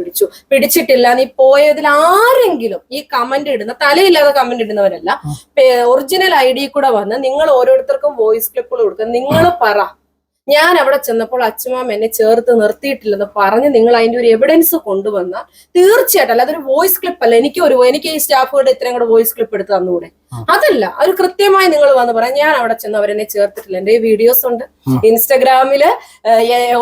പിടിച്ചിട്ടില്ല. നീ പോയതിൽ ആരെങ്കിലും ഈ കമന്റ് ഇടുന്ന, തലയില്ലാതെ കമന്റ് ഇടുന്നവരല്ല, ഒറിജിനൽ ID കൂടെ വന്ന് നിങ്ങൾ ഓരോരുത്തർക്കും വോയിസ് ക്ലിപ്പുകൾ കൊടുക്കുക. നിങ്ങൾ പറ, ഞാൻ അവിടെ ചെന്നപ്പോൾ അച്ഛമാം എന്നെ ചേർത്ത് നിർത്തിയിട്ടില്ലെന്ന് പറഞ്ഞ് നിങ്ങൾ അതിന്റെ ഒരു എവിഡൻസ് കൊണ്ടുവന്നാൽ തീർച്ചയായിട്ടും, അല്ല അതൊരു വോയിസ് ക്ലിപ്പ് അല്ല, എനിക്ക് ഈ സ്റ്റാഫുകളുടെ ഇത്രയും കൂടെ വോയിസ് ക്ലിപ്പ് എടുത്ത് തന്നുകൂടെ? അതല്ല, അത് കൃത്യമായി നിങ്ങൾ വന്ന് പറയാം, ഞാൻ അവിടെ ചെന്ന് അവരെന്നെ ചേർത്തിട്ടില്ല. എന്റെ വീഡിയോസ് ഉണ്ട് ഇൻസ്റ്റഗ്രാമില്,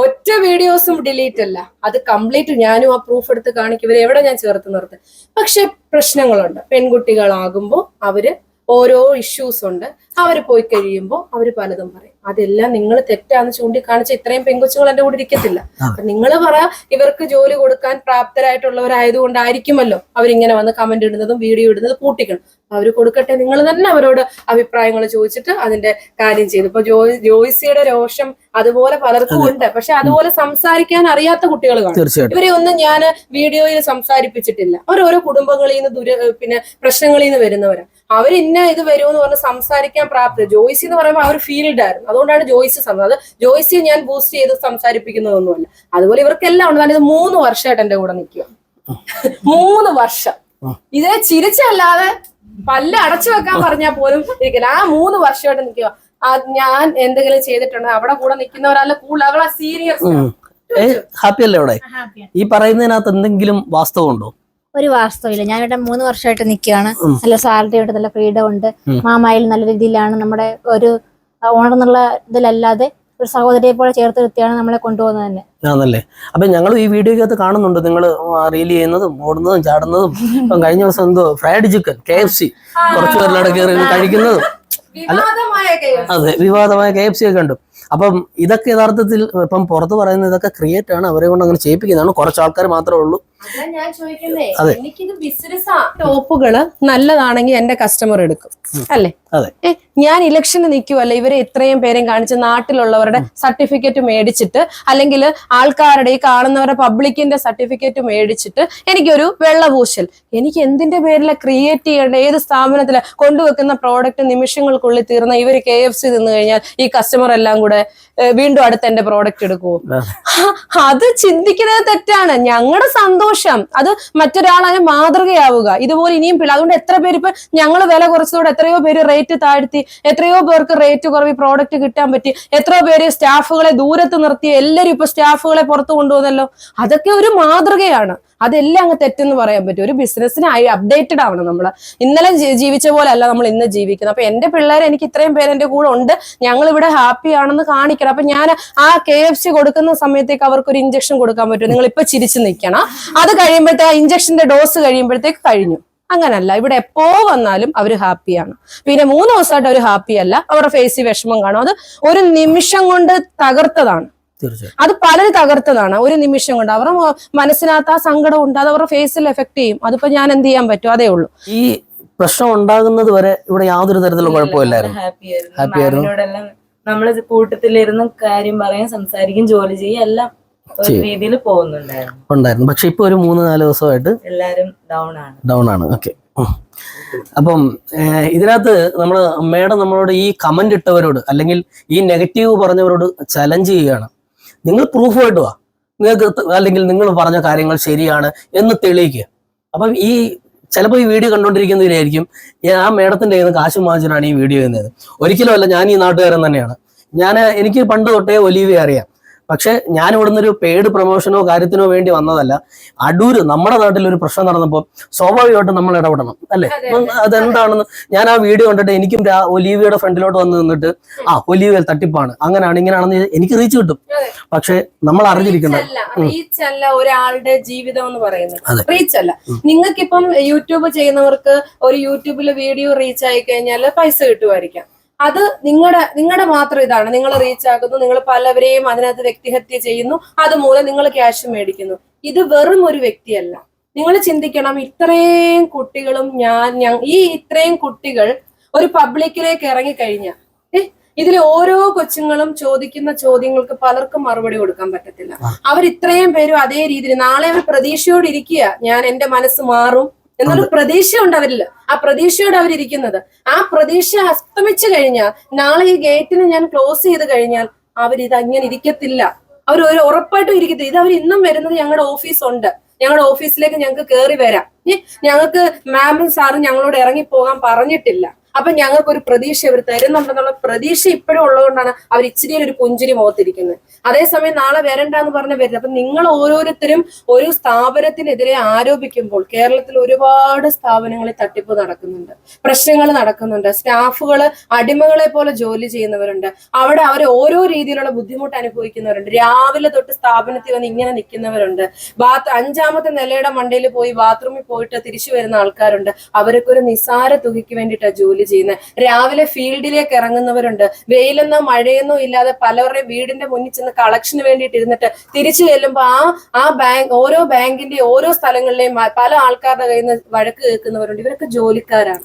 ഒറ്റ വീഡിയോസും ഡിലീറ്റ് അല്ല, അത് കംപ്ലീറ്റ് ഞാനും ആ പ്രൂഫ് എടുത്ത് കാണിക്കും ഇവരെ എവിടെ ഞാൻ ചേർത്ത് നിർത്തും. പക്ഷെ പ്രശ്നങ്ങളുണ്ട്. പെൺകുട്ടികളാകുമ്പോൾ അവര് ഓരോ ഇഷ്യൂസ് ഉണ്ട്. അവർ പോയി കഴിയുമ്പോൾ അവർ പലതും പറയും. അതെല്ലാം നിങ്ങൾ തെറ്റാന്ന് ചൂണ്ടിക്കാണിച്ച ഇത്രയും പെൺകൊച്ചുങ്ങൾ എന്റെ കൂടെ ഇരിക്കത്തില്ല. അപ്പൊ നിങ്ങൾ പറ, ഇവർക്ക് ജോലി കൊടുക്കാൻ പ്രാപ്തരായിട്ടുള്ളവരായതുകൊണ്ടായിരിക്കുമല്ലോ അവരിങ്ങനെ വന്ന് കമന്റ് ഇടുന്നതും വീഡിയോ ഇടുന്നതും പൂട്ടിക്കണം. അവര് കൊടുക്കട്ടെ, നിങ്ങൾ തന്നെ അവരോട് അഭിപ്രായങ്ങൾ ചോദിച്ചിട്ട് അതിന്റെ കാര്യം ചെയ്തു. ഇപ്പൊ ജോയ്സിയുടെ രോഷം അതുപോലെ പലർക്കും ഉണ്ട്. പക്ഷെ അതുപോലെ സംസാരിക്കാൻ അറിയാത്ത കുട്ടികൾ കാണും. ഇവരെ ഒന്നും ഞാൻ വീഡിയോയിൽ സംസാരിപ്പിച്ചിട്ടില്ല. അവരോരോ കുടുംബങ്ങളിൽ നിന്ന് പിന്നെ പ്രശ്നങ്ങളിൽ നിന്ന് വരുന്നവരാണ്. അവരിന്ന ഇത് വരുമെന്ന് പറഞ്ഞ് സംസാരിക്കാൻ പ്രാപ്തി. ജോയ്സി എന്ന് പറയുമ്പോൾ അവർ ഫീൽഡ് ആയിരുന്നു, അതുകൊണ്ടാണ് ജോയ്സി അത് ജോയ്സിയെ ഞാൻ ബൂസ്റ്റ് ചെയ്ത് സംസാരിപ്പിക്കുന്നതൊന്നുമല്ല. അതുപോലെ ഇവർക്കെല്ലാം ഉണ്ട്. ഇത് 3 വർഷമായിട്ട് എന്റെ കൂടെ നിൽക്കുക. 3 വർഷം ഇതേ ചിരിച്ചല്ലാതെ പല്ല് അടച്ചു വെക്കാൻ പറഞ്ഞാൽ പോലും ഇരിക്കില്ല. ആ 3 വർഷമായിട്ട് നിൽക്കുക. ഞാൻ എന്തെങ്കിലും ചെയ്തിട്ടുണ്ടോ? അവിടെ കൂടെ നിൽക്കുന്നവരല്ല, കൂടുതൽ അവളെ സീരിയസ്. ഹാപ്പി അല്ലേ അവിടെ? ഈ പറയുന്നതിനകത്ത് എന്തെങ്കിലും വാസ്തവമുണ്ടോ? ഒരു വാസ്തവമില്ല. ഞാൻ ഇവിടെ 3 വർഷമായിട്ട് നിൽക്കുകയാണ്. നല്ല സാലറി ഉണ്ട്, നല്ല ഫ്രീഡം ഉണ്ട്. മാമായിൽ നല്ല രീതിയിലാണ് നമ്മുടെ ഒരു ഓണർ എന്നുള്ള ഇതിലല്ലാതെ ഒരു സഹോദരിയെ പോലെ ചേർത്ത് നിർത്തിയാണ് നമ്മളെ കൊണ്ടുപോകുന്നത് തന്നെ. ആണല്ലേ? അപ്പൊ ഞങ്ങൾ ഈ വീഡിയോക്കകത്ത് കാണുന്നുണ്ട് നിങ്ങൾ റീൽ ചെയ്യുന്നതും ഓടുന്നതും ചാടുന്നതും. ഇപ്പം കഴിഞ്ഞ ദിവസം എന്തോ ഫ്രൈഡ് ചിക്കൻ KFC കുറച്ചു പേരിലൂടെ കയറി കഴിക്കുന്നതും, അതെ, വിവാദമായ KFC ഒക്കെ ഉണ്ട്. അപ്പം ഇതൊക്കെ യഥാർത്ഥത്തിൽ ഇപ്പം പുറത്ത് പറയുന്ന ഇതൊക്കെ ക്രിയേറ്റ് ആണ്, അവരെ കൊണ്ട് അങ്ങനെ ചെയ്യിപ്പിക്കുന്നതാണ്. കുറച്ച് ആൾക്കാർ മാത്രമേ ഉള്ളൂ. ഞാൻ ചോദിക്കുന്നേ, എനിക്കിത് ബിസിനസ് ടോപ്പുകള് നല്ലതാണെങ്കിൽ എന്റെ കസ്റ്റമർ എടുക്കും അല്ലേ? ഞാൻ ഇലക്ഷന് നിൽക്കുവല്ല, ഇവരെ ഇത്രയും പേരെയും കാണിച്ച് നാട്ടിലുള്ളവരുടെ സർട്ടിഫിക്കറ്റ് മേടിച്ചിട്ട്, അല്ലെങ്കിൽ ആൾക്കാരുടെ ഈ കാണുന്നവരുടെ പബ്ലിക്കിന്റെ സർട്ടിഫിക്കറ്റ് മേടിച്ചിട്ട് എനിക്കൊരു വെള്ളപൂശൽ, എനിക്ക് എന്തിന്റെ പേരില ക്രിയേറ്റ് ചെയ്യേണ്ട? ഏത് സ്ഥാപനത്തില കൊണ്ടുവെക്കുന്ന പ്രോഡക്റ്റ് നിമിഷങ്ങൾക്കുള്ളിൽ തീർന്ന ഇവർ KFC തിന്നു കഴിഞ്ഞാൽ ഈ കസ്റ്റമർ എല്ലാം കൂടെ വീണ്ടും അടുത്ത് എന്റെ പ്രോഡക്റ്റ് എടുക്കുമോ? അത് ചിന്തിക്കുന്നത് തെറ്റാണ്. ഞങ്ങളുടെ സന്തോഷം അത് മറ്റൊരാളെ മാതൃകയാവുക. ഇതുപോലെ ഇനിയും അതുകൊണ്ട് എത്ര പേര് ഇപ്പൊ ഞങ്ങൾ വില കുറച്ചതോടെ എത്രയോ പേര് റേറ്റ് താഴ്ത്തി, എത്രയോ പേർക്ക് റേറ്റ് കുറവ് പ്രോഡക്റ്റ് കിട്ടാൻ പറ്റി, എത്രയോ പേര് സ്റ്റാഫുകളെ ദൂരത്ത് നിർത്തി എല്ലാരും ഇപ്പൊ സ്റ്റാഫുകളെ പുറത്തു കൊണ്ടുപോകുന്നല്ലോ. അതൊക്കെ ഒരു മാതൃകയാണ്. അതെല്ലാം അങ്ങ് തെറ്റെന്ന് പറയാൻ പറ്റും. ഒരു ബിസിനസ്സിന് അപ്ഡേറ്റഡ് ആവണം. നമ്മള് ഇന്നലെ ജീവിച്ച പോലെ അല്ല നമ്മൾ ഇന്ന് ജീവിക്കുന്നത്. അപ്പൊ എന്റെ പിള്ളേർ, എനിക്ക് ഇത്രയും പേര് എന്റെ കൂടെ ഉണ്ട്, ഞങ്ങൾ ഇവിടെ ഹാപ്പി ആണെന്ന് കാണിക്കണം. അപ്പൊ ഞാൻ ആ KFC കൊടുക്കുന്ന സമയത്തേക്ക് അവർക്ക് ഒരു ഇഞ്ചക്ഷൻ കൊടുക്കാൻ പറ്റും. നിങ്ങൾ ഇപ്പൊ ചിരിച്ചു നിൽക്കണം, അത് കഴിയുമ്പോഴത്തേക്ക് ആ ഇഞ്ചക്ഷന്റെ ഡോസ് കഴിയുമ്പോഴത്തേക്ക് കഴിഞ്ഞു. അങ്ങനല്ല, ഇവിടെ എപ്പോ വന്നാലും അവർ ഹാപ്പിയാണ്. പിന്നെ 3 ദിവസമായിട്ട് അവർ ഹാപ്പി അല്ല, അവരുടെ ഫേസിൽ വിഷമം കാണും. അത് ഒരു നിമിഷം കൊണ്ട് തകർത്തതാണ്. തീർച്ചയായും. അത് പലരും തകർത്തതാണ് ഒരു നിമിഷം കൊണ്ട്. അവരുടെ മനസ്സിനകത്ത് ആ സങ്കടം ഉണ്ട്, അത് അവരുടെ ഫേസിൽ എഫക്ട് ചെയ്യും. അതിപ്പോ ഞാൻ എന്ത് ചെയ്യാൻ പറ്റും? അതേ ഉള്ളൂ. ഈ പ്രശ്നം ഉണ്ടാകുന്നത് വരെ ഇവിടെ യാതൊരു തരത്തിലുള്ള കുഴപ്പമില്ലായിരുന്നു. ഹാപ്പി ആയിരുന്നു. നമ്മള് കൂട്ടത്തിലിരുന്ന് കാര്യം പറയും, സംസാരിക്കും, ജോലി ചെയ്യും, എല്ലാം ഒരു രീതിയിൽ പോകുന്നുണ്ടായിരുന്നു. പക്ഷെ ഇപ്പൊ ഒരു 3-4 ദിവസമായിട്ട് എല്ലാരും ഡൗൺ ആണ്. ഓക്കെ. അപ്പം ഇതിനകത്ത് മേഡം നമ്മളോട് ഈ കമന്റ് ഇട്ടവരോട് അല്ലെങ്കിൽ ഈ നെഗറ്റീവ് പറഞ്ഞവരോട് ചലഞ്ച് ചെയ്യുകയാണ്. നിങ്ങൾ പ്രൂഫായിട്ട് വാ, നിങ്ങൾക്ക് അല്ലെങ്കിൽ നിങ്ങൾ പറഞ്ഞ കാര്യങ്ങൾ ശരിയാണ് എന്ന് തെളിയിക്കുക. അപ്പം ചിലപ്പോൾ ഈ വീഡിയോ കണ്ടുകൊണ്ടിരിക്കുന്നതിനായിരിക്കും ആ മേഡത്തിന്റെ കയ്യിൽ നിന്ന് കാശ് വാങ്ങിച്ചിട്ടാണ് ഈ വീഡിയോ ചെയ്യുന്നത്. ഒരിക്കലും അല്ല, ഞാൻ ഈ നാട്ടുകാരൻ തന്നെയാണ്. എനിക്ക് പണ്ട് തൊട്ടേ ഒലീവിയെ അറിയാം. പക്ഷെ ഞാൻ ഇവിടുന്ന് ഒരു പെയ്ഡ് പ്രൊമോഷനോ കാര്യത്തിനോ വേണ്ടി വന്നതല്ല. അടൂര് നമ്മുടെ നാട്ടിൽ ഒരു പ്രശ്നം നടന്നപ്പോൾ സ്വാഭാവികമായിട്ടും നമ്മൾ ഇടപെടണം, അല്ലേ? അതെന്താണെന്ന് ഞാൻ ആ വീഡിയോ കണ്ടിട്ട് എനിക്കും ഒലീവിയുടെ ഫ്രണ്ടിലോട്ട് വന്ന് നിന്നിട്ട് ഒലീവിയ തട്ടിപ്പാണ്, അങ്ങനെയാണ് ഇങ്ങനെയാണെന്ന് എനിക്ക് റീച്ച് കിട്ടും. പക്ഷെ നമ്മൾ അറിഞ്ഞിരിക്കണം, റീച്ച് അല്ല ഒരാളുടെ ജീവിതം എന്ന് പറയുന്നത്. റീച്ച് അല്ല. നിങ്ങൾക്കിപ്പം യൂട്യൂബ് ചെയ്യുന്നവർക്ക് ഒരു യൂട്യൂബിൽ വീഡിയോ റീച്ച് ആയി കഴിഞ്ഞാൽ പൈസ കിട്ടുമായിരിക്കാം. അത് നിങ്ങളുടെ മാത്രം ഇതാണ്. നിങ്ങൾ റീച്ച് ആക്കുന്നു, നിങ്ങൾ പലവരെയും അതിനകത്ത് വ്യക്തിഹത്യ ചെയ്യുന്നു, അതുമൂലം നിങ്ങൾ ക്യാഷ് മേടിക്കുന്നു. ഇത് വെറും ഒരു വ്യക്തിയല്ല. നിങ്ങൾ ചിന്തിക്കണം, ഇത്രയും കുട്ടികളും ഇത്രയും കുട്ടികൾ ഒരു പബ്ലിക്കിലേക്ക് ഇറങ്ങിക്കഴിഞ്ഞാൽ ഇതിൽ ഓരോ കൊച്ചുങ്ങളും ചോദിക്കുന്ന ചോദ്യങ്ങൾക്ക് പലർക്കും മറുപടി കൊടുക്കാൻ പറ്റത്തില്ല. അവർ ഇത്രയും പേരും അതേ രീതിയിൽ നാളെ അവർ പ്രതീക്ഷയോട് ഇരിക്കുക, എന്റെ മനസ്സ് മാറും എന്നൊരു പ്രതീക്ഷ ഉണ്ട് അവരിൽ. ആ പ്രതീക്ഷയോട് അവരിയ്ക്കുന്നത്. ആ പ്രതീക്ഷ അസ്തമിച്ചു കഴിഞ്ഞാൽ നാളെ ഈ ഗേറ്റിന് ഞാൻ ക്ലോസ് ചെയ്ത് കഴിഞ്ഞാൽ അവരിത് അങ്ങനെ ഇരിക്കത്തില്ല. അവർ ഉറപ്പായിട്ടും ഇരിക്കത്തില്ല. ഇത് അവർ ഇന്നും വരുന്നത് ഞങ്ങളുടെ ഓഫീസ് ഉണ്ട്, ഞങ്ങളുടെ ഓഫീസിലേക്ക് ഞങ്ങൾക്ക് കയറി വരാം, ഞങ്ങൾക്ക് മാമും സാറും ഞങ്ങളോട് ഇറങ്ങിപ്പോകാൻ പറഞ്ഞിട്ടില്ല, അപ്പൊ ഞങ്ങൾക്കൊരു പ്രതീക്ഷ അവർ തരുന്നുണ്ടെന്നുള്ള പ്രതീക്ഷ ഇപ്പോഴും ഉള്ളതുകൊണ്ടാണ് അവർ ഇച്ചിരി ഒരു പുഞ്ചിരി മുഖത്തിരിക്കുന്നത്. അതേസമയം നാളെ വരണ്ടെന്ന് പറഞ്ഞ വരുന്നത്. അപ്പൊ നിങ്ങൾ ഓരോരുത്തരും ഒരു സ്ഥാപനത്തിനെതിരെ ആരോപിക്കുമ്പോൾ കേരളത്തിൽ ഒരുപാട് സ്ഥാപനങ്ങളിൽ തട്ടിപ്പ് നടക്കുന്നുണ്ട്, പ്രശ്നങ്ങൾ നടക്കുന്നുണ്ട്, സ്റ്റാഫുകൾ അടിമകളെ പോലെ ജോലി ചെയ്യുന്നവരുണ്ട്, അവിടെ അവർ ഓരോ രീതിയിലുള്ള ബുദ്ധിമുട്ട് അനുഭവിക്കുന്നവരുണ്ട്, രാവിലെ തൊട്ട് സ്ഥാപനത്തിൽ വന്ന് ഇങ്ങനെ നിൽക്കുന്നവരുണ്ട്, 5ാമത്തെ നിലയുടെ മണ്ടയിൽ പോയി ബാത്റൂമിൽ പോയിട്ട് തിരിച്ചു വരുന്ന ആൾക്കാരുണ്ട്. അവരൊക്കെ ഒരു നിസ്സാര തുകയ്ക്ക് വേണ്ടിയിട്ടാണ് ജോലി ചെയ്യുന്നത്. രാവിലെ ഫീൽഡിലേക്ക് ഇറങ്ങുന്നവരുണ്ട്, വെയിലെന്നോ മഴയെന്നോ ഇല്ലാതെ പലവരുടെ വീടിന്റെ മുന്നിൽ ചെന്ന് കളക്ഷന് വേണ്ടിയിട്ട് ഇരുന്നിട്ട് തിരിച്ചു ചെല്ലുമ്പോ ഓരോ ബാങ്കിന്റെ ഓരോ സ്ഥലങ്ങളിലെയും പല ആൾക്കാരുടെ കയ്യിൽ നിന്ന് വഴക്ക് കേൾക്കുന്നവരുണ്ട്. ഇവരൊക്കെ ജോലിക്കാരാണ്.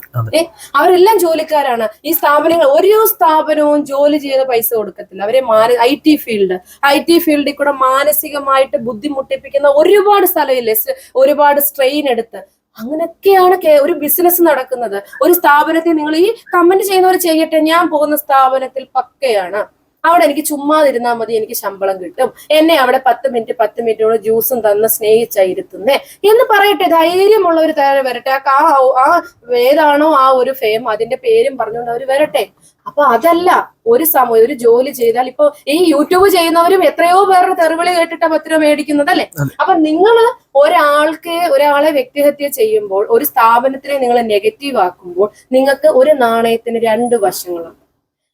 അവരെല്ലാം ജോലിക്കാരാണ്. ഈ സ്ഥാപനങ്ങൾ ഓരോ സ്ഥാപനവും ജോലി ചെയ്ത പൈസ കൊടുക്കത്തില്ല. അവരെ ഐ ടി ഫീൽഡിൽ കൂടെ മാനസികമായിട്ട് ബുദ്ധിമുട്ടിപ്പിക്കുന്ന ഒരുപാട് സ്ഥലമില്ലേ, ഒരുപാട് സ്ട്രെയിൻ എടുത്ത് അങ്ങനെയൊക്കെയാണ് ഒരു ബിസിനസ് നടക്കുന്നത്. ഒരു സ്ഥാപനത്തിൽ നിങ്ങൾ ഈ കമന്റ് ചെയ്യുന്നവർ ചെയ്യട്ടെ, ഞാൻ പോകുന്ന സ്ഥാപനത്തിൽ പക്കയാണ്, അവിടെ എനിക്ക് ചുമ്മാതിരുന്നാൽ മതി, എനിക്ക് ശമ്പളം കിട്ടും, എന്നെ അവിടെ 10 മിനിറ്റോട് ജ്യൂസും തന്ന് സ്നേഹിച്ചായിരുത്തുന്നേ എന്ന് പറയട്ടെ. ധൈര്യമുള്ളവർ വരട്ടെ. ആ ഏതാണോ ആ ഒരു ഫെയിം അതിന്റെ പേരും പറഞ്ഞുകൊണ്ട് അവർ വരട്ടെ. അപ്പൊ അതല്ല ഒരു ജോലി ചെയ്താൽ ഇപ്പൊ ഈ യൂട്യൂബ് ചെയ്യുന്നവരും എത്രയോ പേരുടെ തെറിവിളി കേട്ടിട്ടാ 10 രൂപ മേടിക്കുന്നതല്ലേ. അപ്പൊ നിങ്ങൾ ഒരാളെ വ്യക്തിഹത്യ ചെയ്യുമ്പോൾ, ഒരു സ്ഥാപനത്തിനെ നിങ്ങൾ നെഗറ്റീവ് ആക്കുമ്പോൾ നിങ്ങൾക്ക് ഒരു നാണയത്തിന് 2 വശങ്ങളാണ്.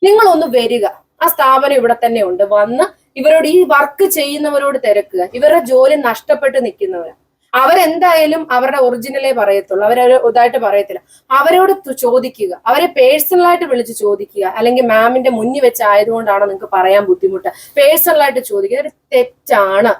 നിങ്ങളൊന്ന് വരിക, ആ സ്ഥാപനം ഇവിടെ തന്നെ ഉണ്ട്, വന്ന് ഇവരോട് ഈ വർക്ക് ചെയ്യുന്നവരോട് തിരക്കുക. ഇവരുടെ ജോലി നഷ്ടപ്പെട്ട് നിൽക്കുന്നവരാ. അവരെന്തായാലും അവരുടെ ഒറിജിനലേ പറയത്തുള്ളൂ, ഇതായിട്ട് പറയത്തില്ല. അവരോട് ചോദിക്കുക, അവരെ പേഴ്സണലായിട്ട് വിളിച്ച് ചോദിക്കുക. അല്ലെങ്കിൽ മാമിന്റെ മുന്നിൽ വെച്ച് ആയതുകൊണ്ടാണോ നിങ്ങൾക്ക് പറയാൻ ബുദ്ധിമുട്ട്, പേഴ്സണലായിട്ട് ചോദിക്കുക. ഒരു തെറ്റാണ്,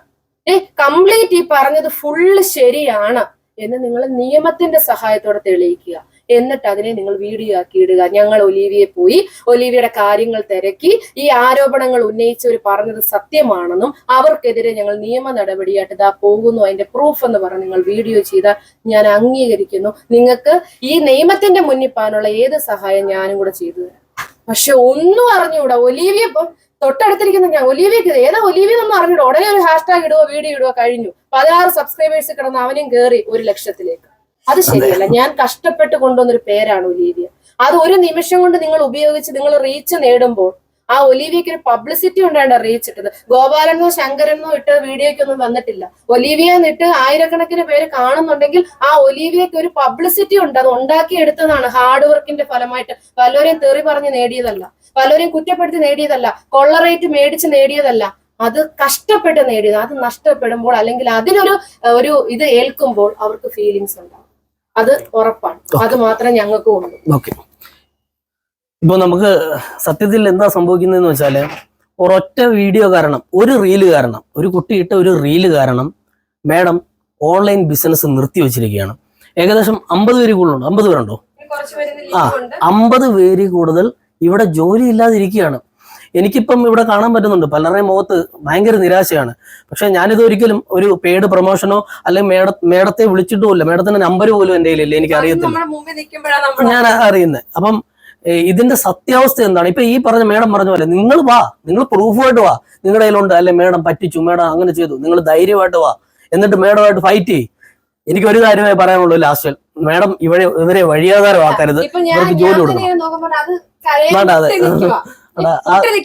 കംപ്ലീറ്റ് ഈ പറഞ്ഞത് ഫുള്ള് ശരിയാണ് എന്ന് നിങ്ങൾ നിയമത്തിന്റെ സഹായത്തോടെ തെളിയിക്കുക. എന്നിട്ട് അതിനെ നിങ്ങൾ വീഡിയോ ആക്കി ഇടുക. ഞങ്ങൾ ഒലീവിയെ പോയി ഒലീവിയുടെ കാര്യങ്ങൾ തിരക്കി, ഈ ആരോപണങ്ങൾ ഉന്നയിച്ചവർ പറഞ്ഞത് സത്യമാണെന്നും അവർക്കെതിരെ ഞങ്ങൾ നിയമ നടപടിയായിട്ട് ഇതാ പോകുന്നു, അതിന്റെ പ്രൂഫ് എന്ന് പറഞ്ഞ് നിങ്ങൾ വീഡിയോ ചെയ്താൽ ഞാൻ അംഗീകരിക്കുന്നു. നിങ്ങൾക്ക് ഈ നിയമത്തിന്റെ മുന്നിൽ പോകാനുള്ള ഏത് സഹായം ഞാനും കൂടെ ചെയ്തു തരാം. പക്ഷെ ഒന്നും അറിഞ്ഞുകൂടാ. ഒലീവിയ ഇപ്പം തൊട്ടടുത്തിരിക്കുന്ന ഞാൻ ഒലീവിയക്ക് ഏതാ ഒലീവിയ ഒന്നും അറിഞ്ഞൂടാ. ഉടനെ ഒരു #, ഇടുക, വീഡിയോ ഇടുക, കഴിഞ്ഞു. 16 സബ്സ്ക്രൈബേഴ്സ് കിടന്ന് അവനും കയറി 1 ലക്ഷത്തിലേക്ക്. അത് ശരിയല്ല. ഞാൻ കഷ്ടപ്പെട്ട് കൊണ്ടുവന്നൊരു പേരാണ് ഒലീവിയ. അത് ഒരു നിമിഷം കൊണ്ട് നിങ്ങൾ ഉപയോഗിച്ച് നിങ്ങൾ റീച്ച് നേടുമ്പോൾ ആ ഒലീവിയക്ക് ഒരു പബ്ലിസിറ്റി ഉണ്ടാണ് റീച്ച് ഇട്ടത്. ഗോപാലനോ ശങ്കരനോ ഇട്ട വീഡിയോയ്ക്കൊന്നും വന്നിട്ടില്ല. ഒലീവിയ എന്നിട്ട് 1000കണക്കിന് പേര് കാണുന്നുണ്ടെങ്കിൽ ആ ഒലീവിയക്ക് ഒരു പബ്ലിസിറ്റി ഉണ്ട്. അത് ഉണ്ടാക്കിയെടുത്തതാണ് ഹാർഡ് വർക്കിന്റെ ഫലമായിട്ട്. പലരെയും തെറി പറഞ്ഞ് നേടിയതല്ല, പലരെയും കുറ്റപ്പെടുത്തി നേടിയതല്ല, കൊള്ള റേറ്റ് മേടിച്ച് നേടിയതല്ല. അത് കഷ്ടപ്പെട്ട് നേടിയത്. അത് നഷ്ടപ്പെടുമ്പോൾ അല്ലെങ്കിൽ അതിനൊരു ഇത് ഏൽക്കുമ്പോൾ അവർക്ക് ഫീലിങ്സ് ഉണ്ടാവും. അത് ഉറപ്പാണ്. അത് മാത്രമേ ഞങ്ങൾക്കും ഉള്ളൂ. ഓക്കെ. ഇപ്പൊ നമുക്ക് സത്യത്തിൽ എന്താ സംഭവിക്കുന്നതെന്ന് വെച്ചാല്, ഒരൊറ്റ വീഡിയോ കാരണം, ഒരു റീല് കാരണം, ഒരു കുട്ടി ഇട്ട ഒരു റീല് കാരണം മാഡം ഓൺലൈൻ ബിസിനസ് നിർത്തി വെച്ചിരിക്കുകയാണ്. ഏകദേശം 50 പേര് കൂടുതലുണ്ടോ? 50 പേരുണ്ടോ? ആ, 50 പേര് കൂടുതൽ ഇവിടെ ജോലി ഇല്ലാതിരിക്കുകയാണ്. എനിക്കിപ്പം ഇവിടെ കാണാൻ പറ്റുന്നുണ്ട് പലരുടെയും മുഖത്ത് ഭയങ്കര നിരാശയാണ്. പക്ഷെ ഞാനിത് ഒരിക്കലും ഒരു പെയ്ഡ് പ്രൊമോഷനോ അല്ലെങ്കിൽ മേഡത്തെ വിളിച്ചിട്ടുമില്ല, മേഡത്തിന്റെ നമ്പർ പോലും എൻ്റെ കയ്യിലില്ല, എനിക്ക് അറിയത്തില്ല, ഞാൻ അറിയുന്നത്. അപ്പം ഇതിന്റെ സത്യാവസ്ഥ എന്താണ്? ഇപ്പൊ ഈ പറഞ്ഞ മേഡം പറഞ്ഞ പോലെ നിങ്ങൾ വാ, നിങ്ങൾ പ്രൂഫുമായിട്ട് വാ, നിങ്ങളുടെ കയ്യിലുണ്ട്, അല്ലെ മേഡം പറ്റിച്ചു, മേഡം അങ്ങനെ ചെയ്തു, നിങ്ങൾ ധൈര്യമായിട്ട് വാ, എന്നിട്ട് മേഡമായിട്ട് ഫൈറ്റ് ചെയ്യും. എനിക്ക് ഒരു കാര്യമായി പറയാനുള്ളൂ ലാസ്റ്റ്, മേഡം ഇവരെ വഴിയാധാരമാക്കരുത്, ഇവർക്ക് ജോലി കൊടുക്കണം. വേണ്ട, അതെ,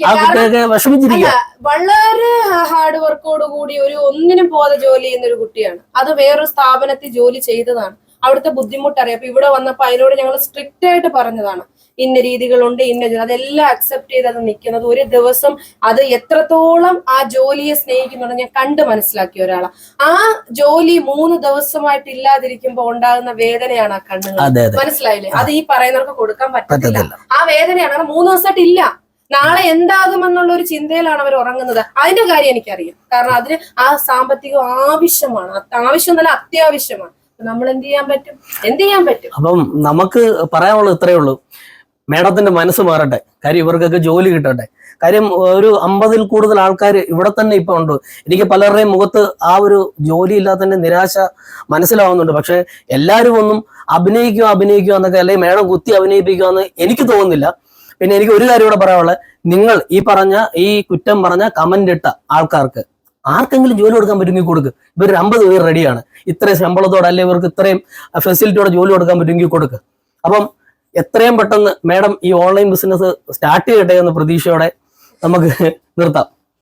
ആ കുട്ടിയൊക്കെ വിഷമിച്ചിരിക്കുക. വളരെ ഹാർഡ് വർക്കോട് കൂടി ഒന്നിനും പോകാതെ ജോലി ചെയ്യുന്ന ഒരു കുട്ടിയാണ്. അത് വേറൊരു സ്ഥാപനത്തിൽ ജോലി ചെയ്തതാണ്. അവിടുത്തെ ബുദ്ധിമുട്ടറിയാം. അപ്പൊ ഇവിടെ വന്നപ്പോ അതിനോട് ഞങ്ങൾ സ്ട്രിക്റ്റ് ആയിട്ട് പറഞ്ഞതാണ്, ഇന്ന രീതികളുണ്ട്, അതെല്ലാം അക്സെപ്റ്റ് ചെയ്ത് അത് നിൽക്കുന്നത്. ഒരു ദിവസം അത് എത്രത്തോളം ആ ജോലിയെ സ്നേഹിക്കുന്നുണ്ട് ഞാൻ കണ്ട് മനസ്സിലാക്കിയ ഒരാളാണ്. ആ ജോലി 3 ദിവസമായിട്ട് ഇല്ലാതിരിക്കുമ്പോ ഉണ്ടാകുന്ന വേദനയാണ് ആ കണ്ണുകൾ. മനസ്സിലായില്ലേ? അത് ഈ പറയുന്നവർക്ക് കൊടുക്കാൻ പറ്റത്തില്ല. ആ വേദനയാണ്. 3 ദിവസമായിട്ട് ഇല്ല. നാളെ എന്താകുമെന്നുള്ള ഒരു ചിന്തയിലാണ് അവർ ഉറങ്ങുന്നത്. അതിന്റെ കാര്യം എനിക്കറിയാം. കാരണം അതിന് ആ സാമ്പത്തികം ആവശ്യമാണ്. ആവശ്യം എന്നല്ല, അത്യാവശ്യമാണ്. നമ്മൾ എന്ത് ചെയ്യാൻ പറ്റും? അപ്പം നമുക്ക് പറയാനുള്ളത് ഇത്രയേ ഉള്ളൂ, മേഡത്തിന്റെ മനസ്സ് മാറട്ടെ, കാര്യം ഇവർക്കൊക്കെ ജോലി കിട്ടട്ടെ. കാര്യം ഒരു 50-ൽ കൂടുതൽ ആൾക്കാർ ഇവിടെ തന്നെ ഇപ്പൊ ഉണ്ട്. എനിക്ക് പലരുടെയും മുഖത്ത് ആ ഒരു ജോലി ഇല്ലാത്തതിന്റെ നിരാശ മനസ്സിലാവുന്നുണ്ട്. പക്ഷെ എല്ലാവരും ഒന്നും അഭിനയിക്കുക എന്നൊക്കെ, അല്ലെങ്കിൽ മേഡം കുത്തി അഭിനയിപ്പിക്കുക എന്ന് എനിക്ക് തോന്നുന്നില്ല. പിന്നെ എനിക്ക് ഒരു കാര്യം കൂടെ പറയാനുള്ളത്, നിങ്ങൾ ഈ കുറ്റം പറഞ്ഞ കമന്റ് ഇട്ട ആൾക്കാർക്ക് ആർക്കെങ്കിലും ജോലി കൊടുക്കാൻ പറ്റുമെങ്കിൽ കൊടുക്ക്. ഇവർ 50 പേര് റെഡിയാണ്, ഇത്രയും ശമ്പളത്തോടെ, അല്ലെങ്കിൽ ഇവർക്ക് ഇത്രയും ഫെസിലിറ്റിയോടെ ജോലി കൊടുക്കാൻ പറ്റുമെങ്കിൽ കൊടുക്ക്. അപ്പം എത്രയും പെട്ടെന്ന് മാഡം ഈ ഓൺലൈൻ ബിസിനസ് സ്റ്റാർട്ട് ചെയ്യട്ടെ എന്ന പ്രതീക്ഷയോടെ നമുക്ക് നിർത്താം.